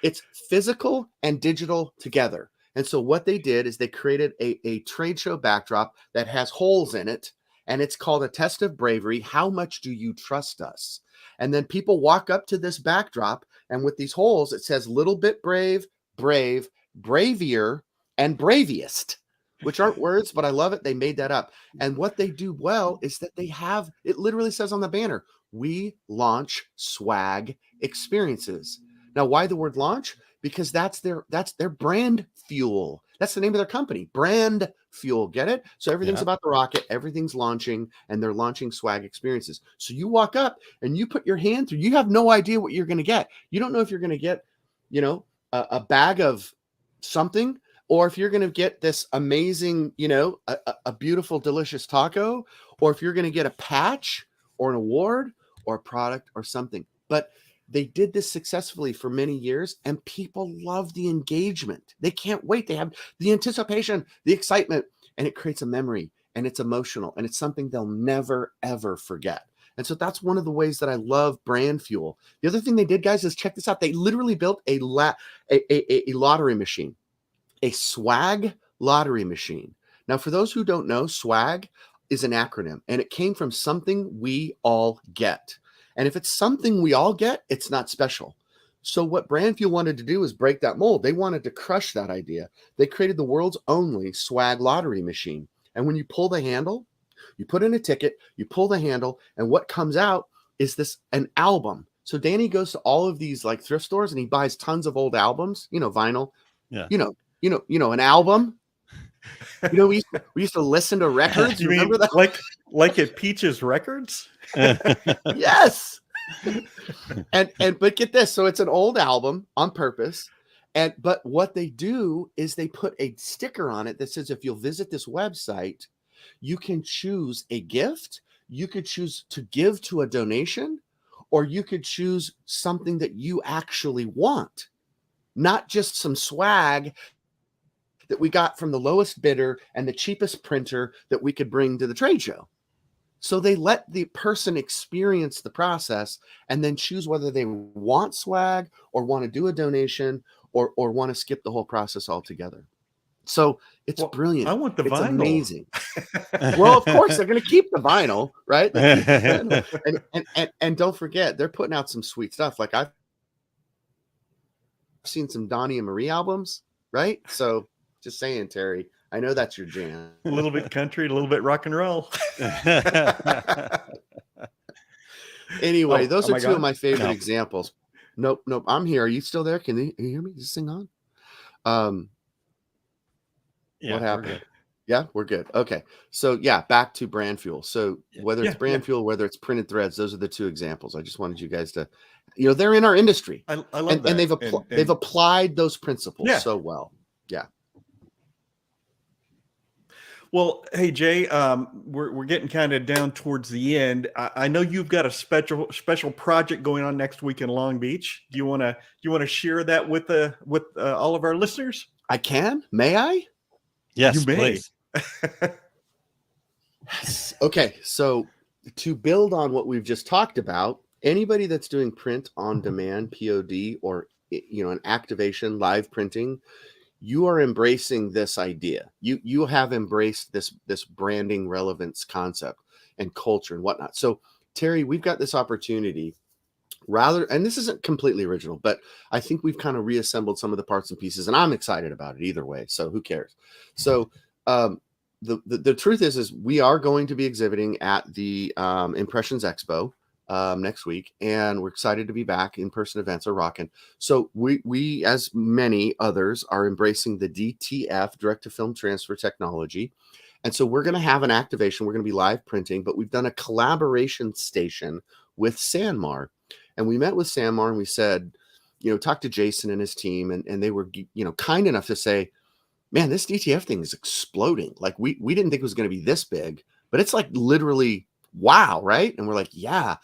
It's physical and digital together. And so what they did is they created a trade show backdrop that has holes in it, and it's called a test of bravery. How much do you trust us? And then people walk up to this backdrop, and with these holes, it says little bit brave, brave, bravier, and braviest, which aren't words, but I love it. They made that up. And what they do well is that they have, it literally says on the banner, we launch swag experiences. Now, why the word launch? Because that's their brand fuel. That's the name of their company, brand fuel. Get it? So everything's about the rocket, everything's launching, and they're launching swag experiences. So you walk up and you put your hand through, you have no idea what you're going to get. You don't know if you're going to get, a bag of something, or if you're going to get this amazing, a beautiful, delicious taco, or if you're going to get a patch or an award or a product or something. But they did this successfully for many years, and people love the engagement. They can't wait. They have the anticipation, the excitement, and it creates a memory, and it's emotional, and it's something they'll never, ever forget. And so that's one of the ways that I love brand fuel. The other thing they did, guys, is check this out. They literally built a lottery machine, a swag lottery machine. Now, for those who don't know, swag is an acronym, and it came from something we all get. And if it's something we all get, it's not special. So what Brand Fuel wanted to do is break that mold. They wanted to crush that idea. They created the world's only swag lottery machine. And when you pull the handle, you put in a ticket, you pull the handle, and what comes out is an album. So Danny goes to all of these like thrift stores and he buys tons of old albums, vinyl. Yeah. An album. We used to listen to records. You remember mean that? Like at Peaches Records? Yes. But get this. So it's an old album on purpose. But what they do is they put a sticker on it that says, if you'll visit this website, you can choose a gift. You could choose to give to a donation, or you could choose something that you actually want, not just some swag that we got from the lowest bidder and the cheapest printer that we could bring to the trade show. So they let the person experience the process and then choose whether they want swag or want to do a donation or want to skip the whole process altogether. So it's brilliant. I want the vinyl. Amazing. Well, of course, they're going to keep the vinyl, right? And don't forget, they're putting out some sweet stuff. Like I've seen some Donnie and Marie albums, right? So just saying, Terry, I know that's your jam. A little bit country, a little bit rock and roll. Anyway, those are two of my favorite examples. Nope. I'm here. Are you still there? Can you hear me? Is this thing on? What happened? Yeah, we're good. Okay. So back to brand fuel. So whether it's brand fuel, whether it's printed threads, those are the two examples. I just wanted you guys to, they're in our industry. I love that. And they've applied those principles so well. Yeah. Well, hey Jay, we're getting kind of down towards the end. I know you've got a special project going on next week in Long Beach. Do you want to share that with all of our listeners? I can. May I? Yes, you may. Please. Okay, so to build on what we've just talked about, anybody that's doing print on demand, POD, or an activation, live printing, you are embracing this idea. You have embraced this branding relevance concept and culture and whatnot. So Terry, we've got this opportunity and this isn't completely original, but I think we've kind of reassembled some of the parts and pieces, and I'm excited about it either way. So who cares? So the truth is we are going to be exhibiting at the Impressions Expo next week, and we're excited to be back. In-person events are rocking. So we, as many others, are embracing the DTF, direct to film transfer technology. And so we're going to have an activation. We're going to be live printing, but we've done a collaboration station with Sanmar. And we met with Sanmar and we said, talk to Jason and his team. And they were, kind enough to say, man, this DTF thing is exploding. Like we didn't think it was going to be this big, but it's like literally, wow. Right. And we're like, yeah.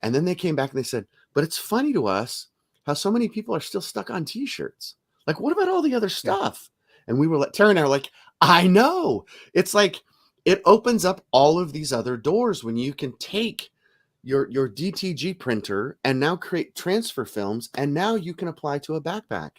And then they came back and they said, but it's funny to us how so many people are still stuck on t-shirts. Like, what about all the other stuff? And we were like, Terry and I were like, I know. It's like, it opens up all of these other doors when you can take your DTG printer and now create transfer films. And now you can apply to a backpack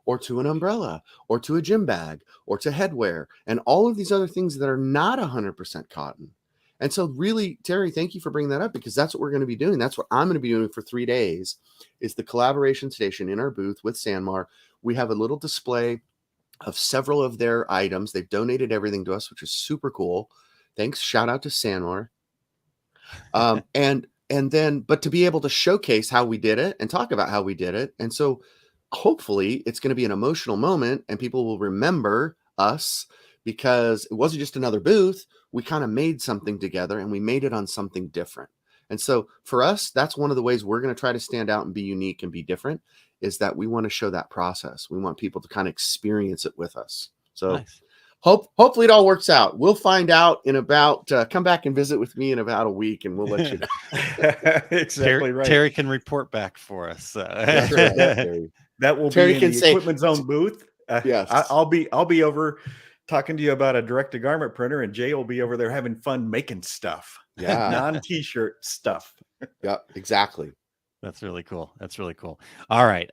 or to an umbrella or to a gym bag or to headwear and all of these other things that are not 100% cotton. And so really, Terry, thank you for bringing that up, because that's what we're going to be doing. That's what I'm going to be doing for 3 days, is the collaboration station in our booth with Sanmar. We have a little display of several of their items. They've donated everything to us, which is super cool. Thanks. Shout out to Sanmar. And then, but to be able to showcase how we did it and talk about how we did it. And so hopefully it's going to be an emotional moment and people will remember us, because it wasn't just another booth. We kind of made something together and we made it on something different. And so for us, that's one of the ways we're going to try to stand out and be unique and be different, is that we want to show that process. We want people to kind of experience it with us. So nice. Hopefully it all works out. We'll find out in about, come back and visit with me in about a week and we'll let you know. Exactly right. Terry can report back for us. That's right. That will Terry be in can the say, Equipment Zone booth. Yes. I'll be over talking to you about a direct-to-garment printer, and Jay will be over there having fun making stuff. Yeah. Non-t-shirt stuff. Yeah, exactly. That's really cool. That's really cool. All right.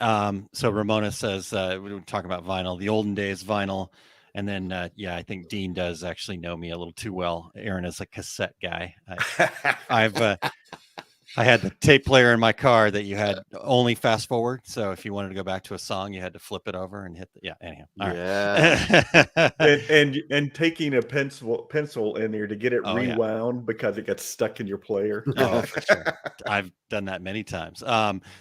So Ramona says, we were talking about vinyl, the olden days vinyl. And then, I think Dean does actually know me a little too well. Aaron is a cassette guy. I had the tape player in my car that you had only fast forward. So if you wanted to go back to a song, you had to flip it over and hit anyhow. All right. and taking a pencil in there to get it rewound because it gets stuck in your player. Oh, for sure. I've done that many times.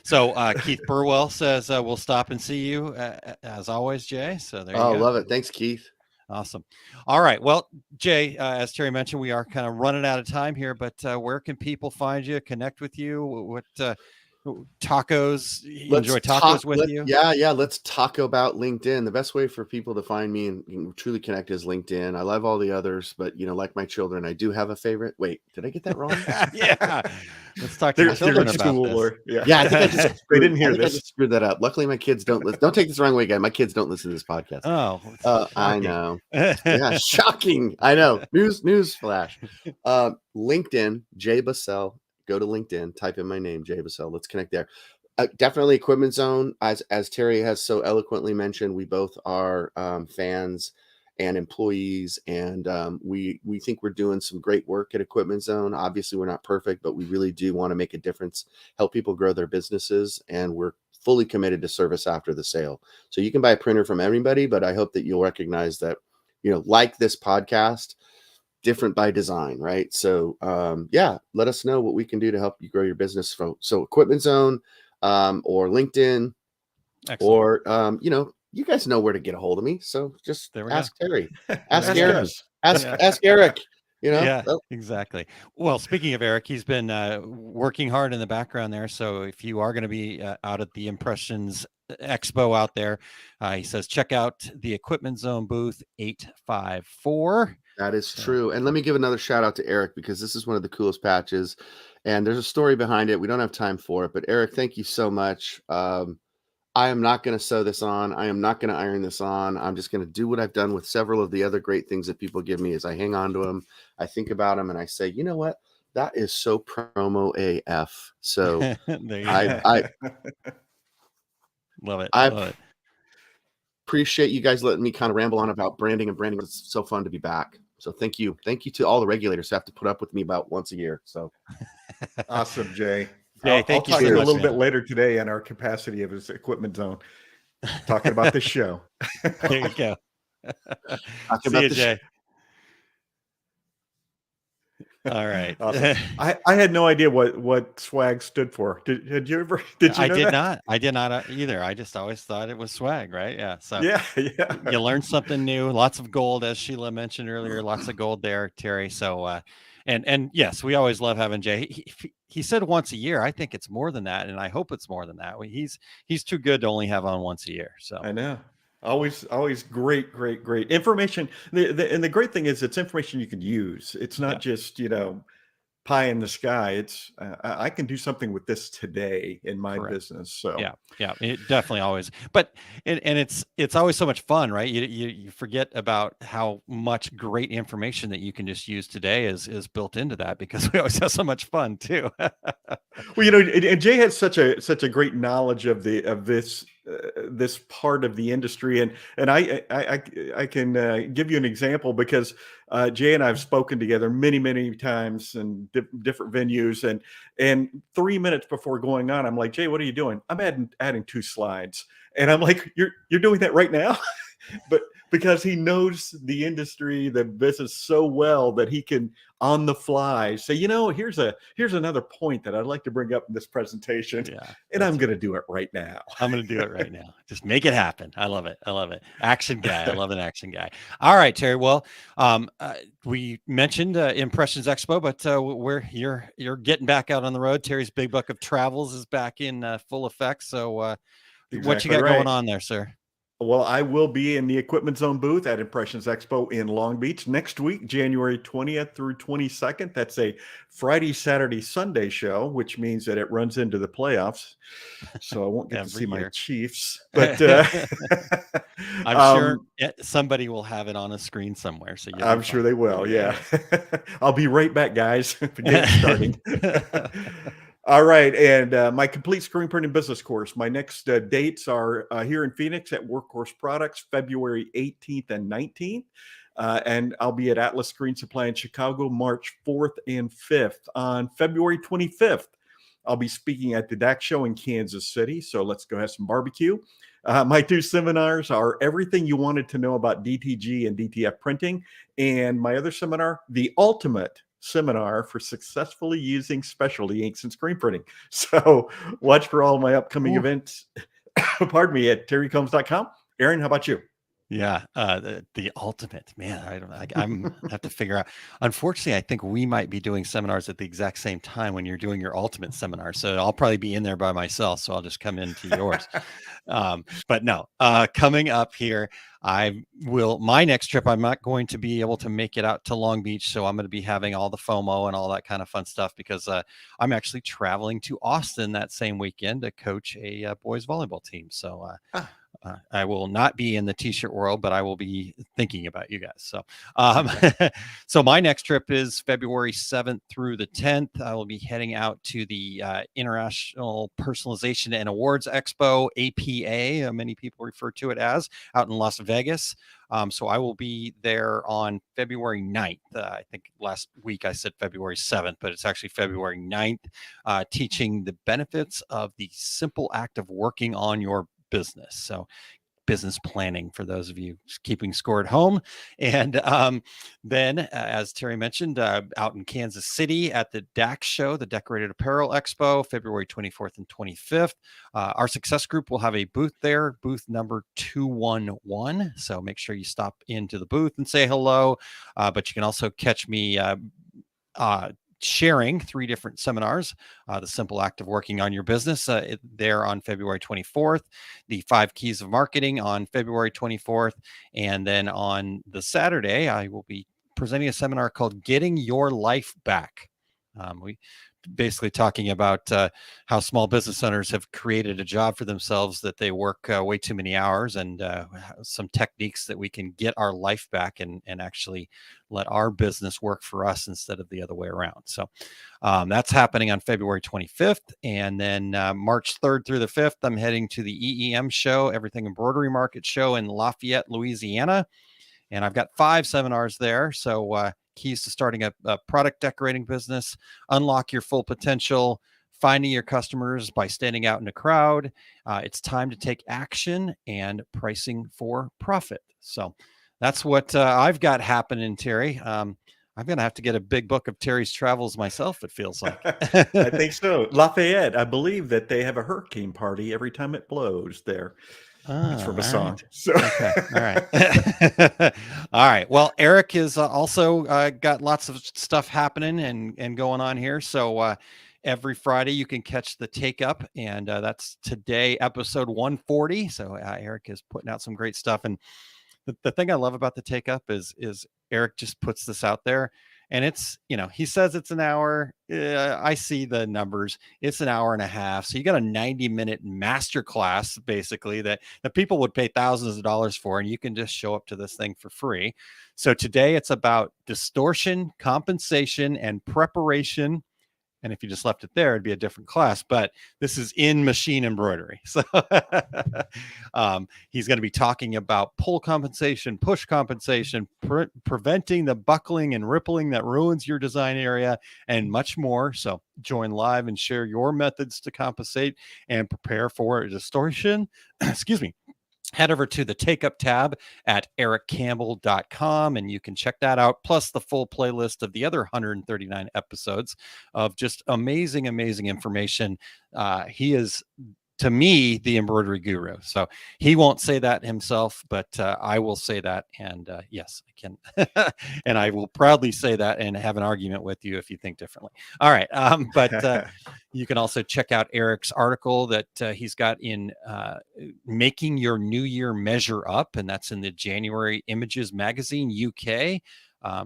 So Keith Burwell says, we'll stop and see you as always, Jay. So there you go. Love it. Thanks, Keith. Awesome. All right. Well, Jay, as Terry mentioned, we are kind of running out of time here, but where can people find you, connect with you? What tacos, enjoy tacos with you? Yeah. Let's talk about LinkedIn. The best way for people to find me and truly connect is LinkedIn. I love all the others, but like my children, I do have a favorite. Wait, did I get that wrong? Yeah. Let's talk to your children about this. Yeah, I think they didn't hear this. I just screwed that up. Luckily, my kids don't listen. Don't take this the wrong way, guys. My kids don't listen to this podcast. Oh, I know. Yeah, shocking. I know. News flash. LinkedIn, Jay Busselle. Go to LinkedIn, type in my name, Jay Busselle. Let's connect there. Definitely Equipment Zone. As Terry has so eloquently mentioned, we both are fans and employees, and we think we're doing some great work at Equipment Zone. Obviously, we're not perfect, but we really do want to make a difference, help people grow their businesses, and we're fully committed to service after the sale. So you can buy a printer from everybody, but I hope that you'll recognize that, like this podcast, different by design, right? So let us know what we can do to help you grow your business. So Equipment Zone or LinkedIn. Excellent. Or you guys know where to get a hold of me. So just ask Terry, ask Aaron, ask Eric. Yeah, exactly. Well, speaking of Eric, he's been working hard in the background there. So if you are going to be out at the Impressions Expo out there, he says, check out the Equipment Zone booth 854. That is true. And let me give another shout out to Eric, because this is one of the coolest patches and there's a story behind it. We don't have time for it, but Eric, thank you so much. I am not going to sew this on. I am not going to iron this on. I'm just going to do what I've done with several of the other great things that people give me, is I hang on to them. I think about them and I say, you know what? That is so promo AF. So I love it. Love it. Appreciate you guys letting me kind of ramble on about branding and branding. It's so fun to be back. So thank you. Thank you to all the regulators who have to put up with me about once a year. So awesome, Jay. Hey, I'll talk to you a little bit later today on our capacity of his Equipment Zone, talking about this show. There you go. See you, Jay. All right. Awesome. I had no idea what swag stood for. Did you ever? Did you I know did that? not. I did not either. I just always thought it was swag, right? Yeah. So Yeah, yeah. you learn something new. Lots of gold, as Sheila mentioned earlier. Lots of gold there, Terry. So, and yes, we always love having Jay. He said once a year. I think it's more than that, and I hope it's more than that. He's too good to only have on once a year. So I know. Always great information. And the great thing is, it's information you can use. It's not just pie in the sky. It's I can do something with this today in my correct. business. So Yeah, it definitely always. But and it's always so much fun, right? You forget about how much great information that you can just use today is built into that, because we always have so much fun too. Well, and Jay has such a great knowledge of this part of the industry, and I can give you an example, because Jay and I have spoken together many times in different venues, and 3 minutes before going on, I'm like, Jay, what are you doing? I'm adding 2 slides, and I'm like, you're doing that right now, but because he knows the industry, the business so well, that he can on the fly say, here's another point that I'd like to bring up in this presentation. Yeah, and I'm going to do it right now. I'm going to do it right now. Just make it happen. I love it. Action guy. I love an action guy. All right, Terry. Well, we mentioned Impressions Expo, but you're getting back out on the road. Terry's Big Buck of Travels is back in full effect. So what you got going on there, sir? Well, I will be in the Equipment Zone booth at Impressions Expo in Long Beach next week, January 20th through 22nd. That's a Friday, Saturday, Sunday show, which means that it runs into the playoffs. So I won't get to see my Chiefs. But I'm sure somebody will have it on a screen somewhere. So I'm sure they will. Yeah. I'll be right back, guys. The game's starting. All right, and my complete screen printing business course. My next dates are here in Phoenix at Workhorse Products, February 18th and 19th. And I'll be at Atlas Screen Supply in Chicago, March 4th and 5th. On February 25th, I'll be speaking at the DAC Show in Kansas City. So let's go have some barbecue. My 2 seminars are Everything You Wanted to Know About DTG and DTF Printing. And my other seminar, The Ultimate Seminar for Successfully Using Specialty Inks and Screen Printing. So watch for all my upcoming events. Pardon me, at terrycombs.com. Aaron, how about you? Yeah, the ultimate, man. I'm have to figure out. Unfortunately, I think we might be doing seminars at the exact same time when you're doing your ultimate seminar. So I'll probably be in there by myself. So I'll just come into yours. But no, coming up here, my next trip, I'm not going to be able to make it out to Long Beach. So I'm going to be having all the FOMO and all that kind of fun stuff, because I'm actually traveling to Austin that same weekend to coach a boys volleyball team. So I will not be in the t-shirt world, but I will be thinking about you guys. So, so my next trip is February 7th through the 10th. I will be heading out to the International Personalization and Awards Expo, APA, many people refer to it as, out in Las Vegas. So I will be there on February 9th. I think last week I said February 7th, but it's actually February 9th, teaching the benefits of the simple act of working on your business. So business planning for those of you keeping score at home. And then, as Terry mentioned, out in Kansas City at the DAC Show, the Decorated Apparel Expo, February 24th and 25th. Our Success Group will have a booth there, booth number 211. So make sure you stop into the booth and say hello. But you can also catch me sharing 3 different seminars, the simple act of working on your business there on February 24th, the 5 keys of marketing on February 24th. And then on the Saturday, I will be presenting a seminar called Getting Your Life Back. We basically talking about how small business owners have created a job for themselves that they work way too many hours, and some techniques that we can get our life back and actually let our business work for us instead of the other way around. So that's happening on February 25th. And then March 3rd through the 5th, I'm heading to the EEM show, Everything Embroidery Market show in Lafayette, Louisiana. And I've got 5 seminars there. So keys to starting a product decorating business, unlock your full potential, finding your customers by standing out in a crowd. It's time to take action, and pricing for profit. So that's what I've got happening, Terry. I'm going to have to get a big book of Terry's travels myself, it feels like. I think so. Lafayette, I believe that they have a hurricane party every time it blows there. That's from a song. Right. So. Okay. All right. All right. Well, Eric is also got lots of stuff happening and going on here. So every Friday you can catch the Take Up, and that's today, episode 140. So Eric is putting out some great stuff. And the thing I love about the Take Up is Eric just puts this out there, and it's, he says it's an hour. I see the numbers. It's an hour and a half. So you got a 90-minute masterclass basically that people would pay thousands of dollars for, and you can just show up to this thing for free. So today it's about distortion, compensation, and preparation. And if you just left it there, it'd be a different class, but this is in machine embroidery. So he's going to be talking about pull compensation, push compensation, preventing the buckling and rippling that ruins your design area, and much more. So join live and share your methods to compensate and prepare for a distortion. Excuse me. Head over to the Take Up tab at ericcampbell.com, and you can check that out, plus the full playlist of the other 139 episodes of just amazing, amazing information. He is, to me, the embroidery guru. So he won't say that himself, but I will say that. And yes, I can. And I will proudly say that and have an argument with you if you think differently. All right. But you can also check out Eric's article that he's got in Making Your New Year Measure Up. And that's in the January Images Magazine, UK.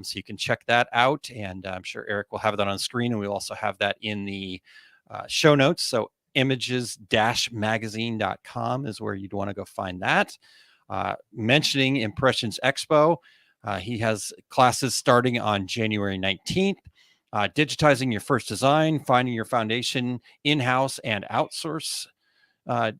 So you can check that out. And I'm sure Eric will have that on screen. And we'll also have that in the show notes. So images-magazine.com is where you'd want to go find that. Mentioning Impressions Expo, he has classes starting on January 19th. Digitizing your first design, finding your foundation in-house and outsource. So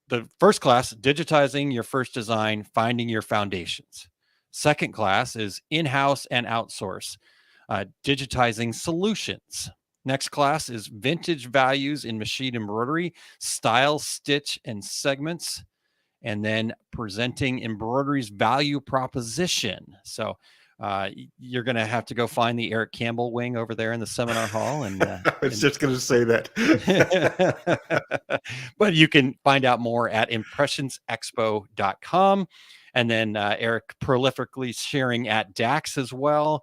the first class, digitizing your first design, finding your foundations. Second class is in-house and outsource, digitizing solutions. Next class is vintage values in machine embroidery, style, stitch, and segments, and then presenting embroidery's value proposition. So you're going to have to go find the Eric Campbell wing over there in the seminar hall. And I was just going to say that. But you can find out more at impressionsexpo.com. And then Eric prolifically sharing at DAX as well.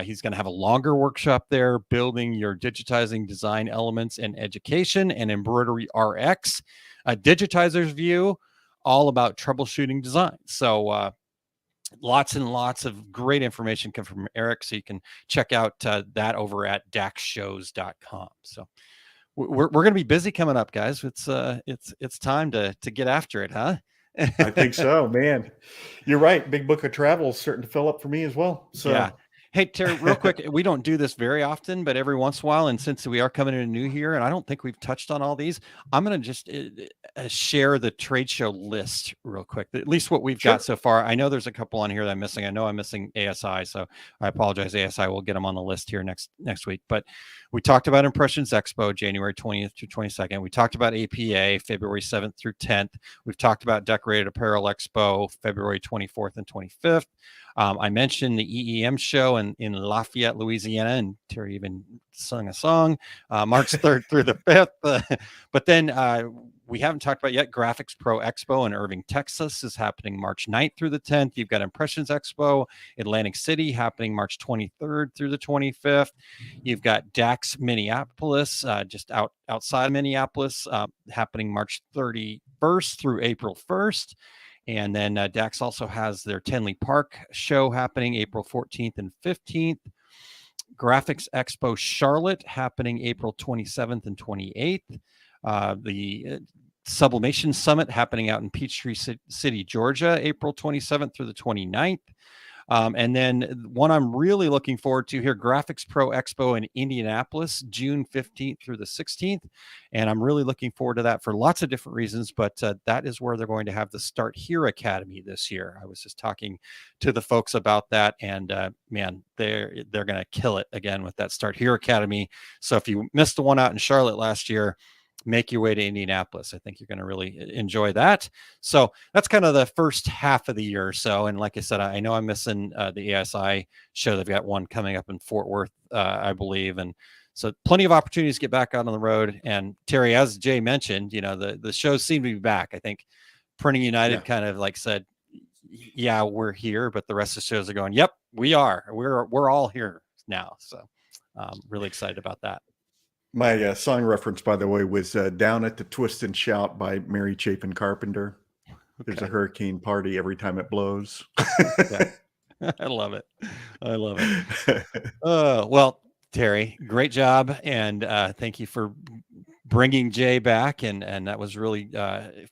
He's going to have a longer workshop there, building your digitizing design elements in education, and embroidery RX, a digitizer's view, all about troubleshooting design. So lots and lots of great information come from Eric. So you can check out that over at daxshows.com. So we're going to be busy coming up, guys. It's time to get after it, huh? I think so, man. You're right. Big book of travel is starting to fill up for me as well. So yeah. Hey, Terry, real quick, we don't do this very often, but every once in a while, and since we are coming into new year, and I don't think we've touched on all these, I'm going to just share the trade show list real quick, at least what we've got so far. I know there's a couple on here that I'm missing. I know I'm missing ASI, so I apologize, ASI. We'll get them on the list here next week. But we talked about Impressions Expo, January 20th through 22nd. We talked about APA, February 7th through 10th. We've talked about Decorated Apparel Expo, February 24th and 25th. I mentioned the EEM show in Lafayette, Louisiana, and Terry even sung a song, March 3rd through the 5th. But then we haven't talked about yet, Graphics Pro Expo in Irving, Texas is happening March 9th through the 10th. You've got Impressions Expo, Atlantic City, happening March 23rd through the 25th. You've got DAX Minneapolis, just outside Minneapolis, happening March 31st through April 1st. And then DAX also has their Tenley Park show happening April 14th and 15th. Graphics Expo Charlotte happening April 27th and 28th. The Sublimation Summit happening out in Peachtree City, Georgia, April 27th through the 29th. And then one I'm really looking forward to here, Graphics Pro Expo in Indianapolis, June 15th through the 16th. And I'm really looking forward to that for lots of different reasons, but that is where they're going to have the Start Here Academy this year. I was just talking to the folks about that, and man, they're going to kill it again with that Start Here Academy. So if you missed the one out in Charlotte last year, make your way to Indianapolis. I think you're going to really enjoy that. So that's kind of the first half of the year or so. And like I said, I know I'm missing the ASI show. They've got one coming up in Fort Worth, I believe. And so plenty of opportunities to get back out on the road. And Terry, as Jay mentioned, the shows seem to be back. I think Printing United kind of like said, yeah, we're here, but the rest of the shows are going, yep, we are. We're all here now. So really excited about that. My song reference, by the way, was Down at the Twist and Shout by Mary Chapin Carpenter. There's a hurricane party every time it blows. I love it. I love it. Well, Terry, great job. And thank you for bringing Jay back. And that was really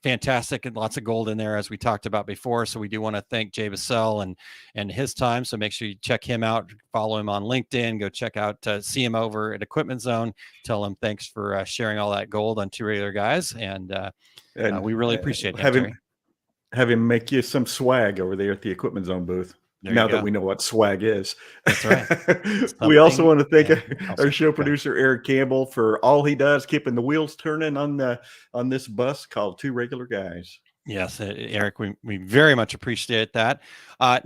fantastic, and lots of gold in there, as we talked about before. So we do want to thank Jay Busselle and his time. So make sure you check him out, follow him on LinkedIn, go check out, see him over at Equipment Zone. Tell him thanks for sharing all that gold on Two Regular Guys. And we really appreciate it. Have him make you some swag over there at the Equipment Zone booth. Now that we know what swag is. That's right. We also want to thank our show producer, Eric Campbell, for all he does, keeping the wheels turning on this bus called Two Regular Guys. Yes, Eric, we very much appreciate that.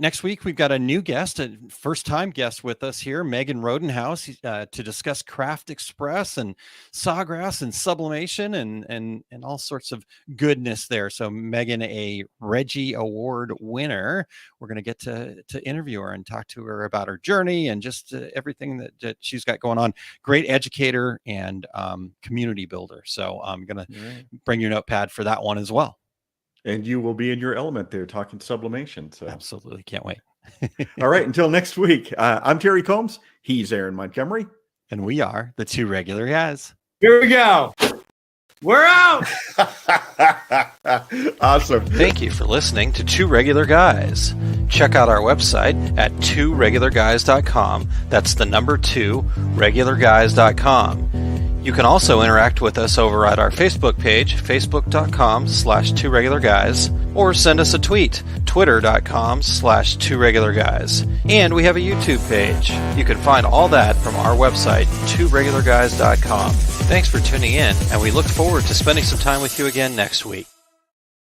Next week, we've got a new guest, a first-time guest with us here, Megan Rodenhouse, to discuss Craft Express and Sawgrass and sublimation and all sorts of goodness there. So Megan, a Reggie Award winner, we're going to get to interview her and talk to her about her journey and just everything that she's got going on. Great educator and community builder. So I'm going to bring your notepad for that one as well. And you will be in your element there talking sublimation. So absolutely. Can't wait. All right. Until next week, I'm Terry Combs. He's Aaron Montgomery. And we are the Two Regular Guys. Here we go. We're out. Awesome. Thank you for listening to Two Regular Guys. Check out our website at tworegularguys.com. That's the number 2, regularguys.com. You can also interact with us over at our Facebook page, facebook.com/tworegularguys, or send us a tweet, twitter.com/tworegularguys. And we have a YouTube page. You can find all that from our website, tworegularguys.com. Thanks for tuning in, and we look forward to spending some time with you again next week.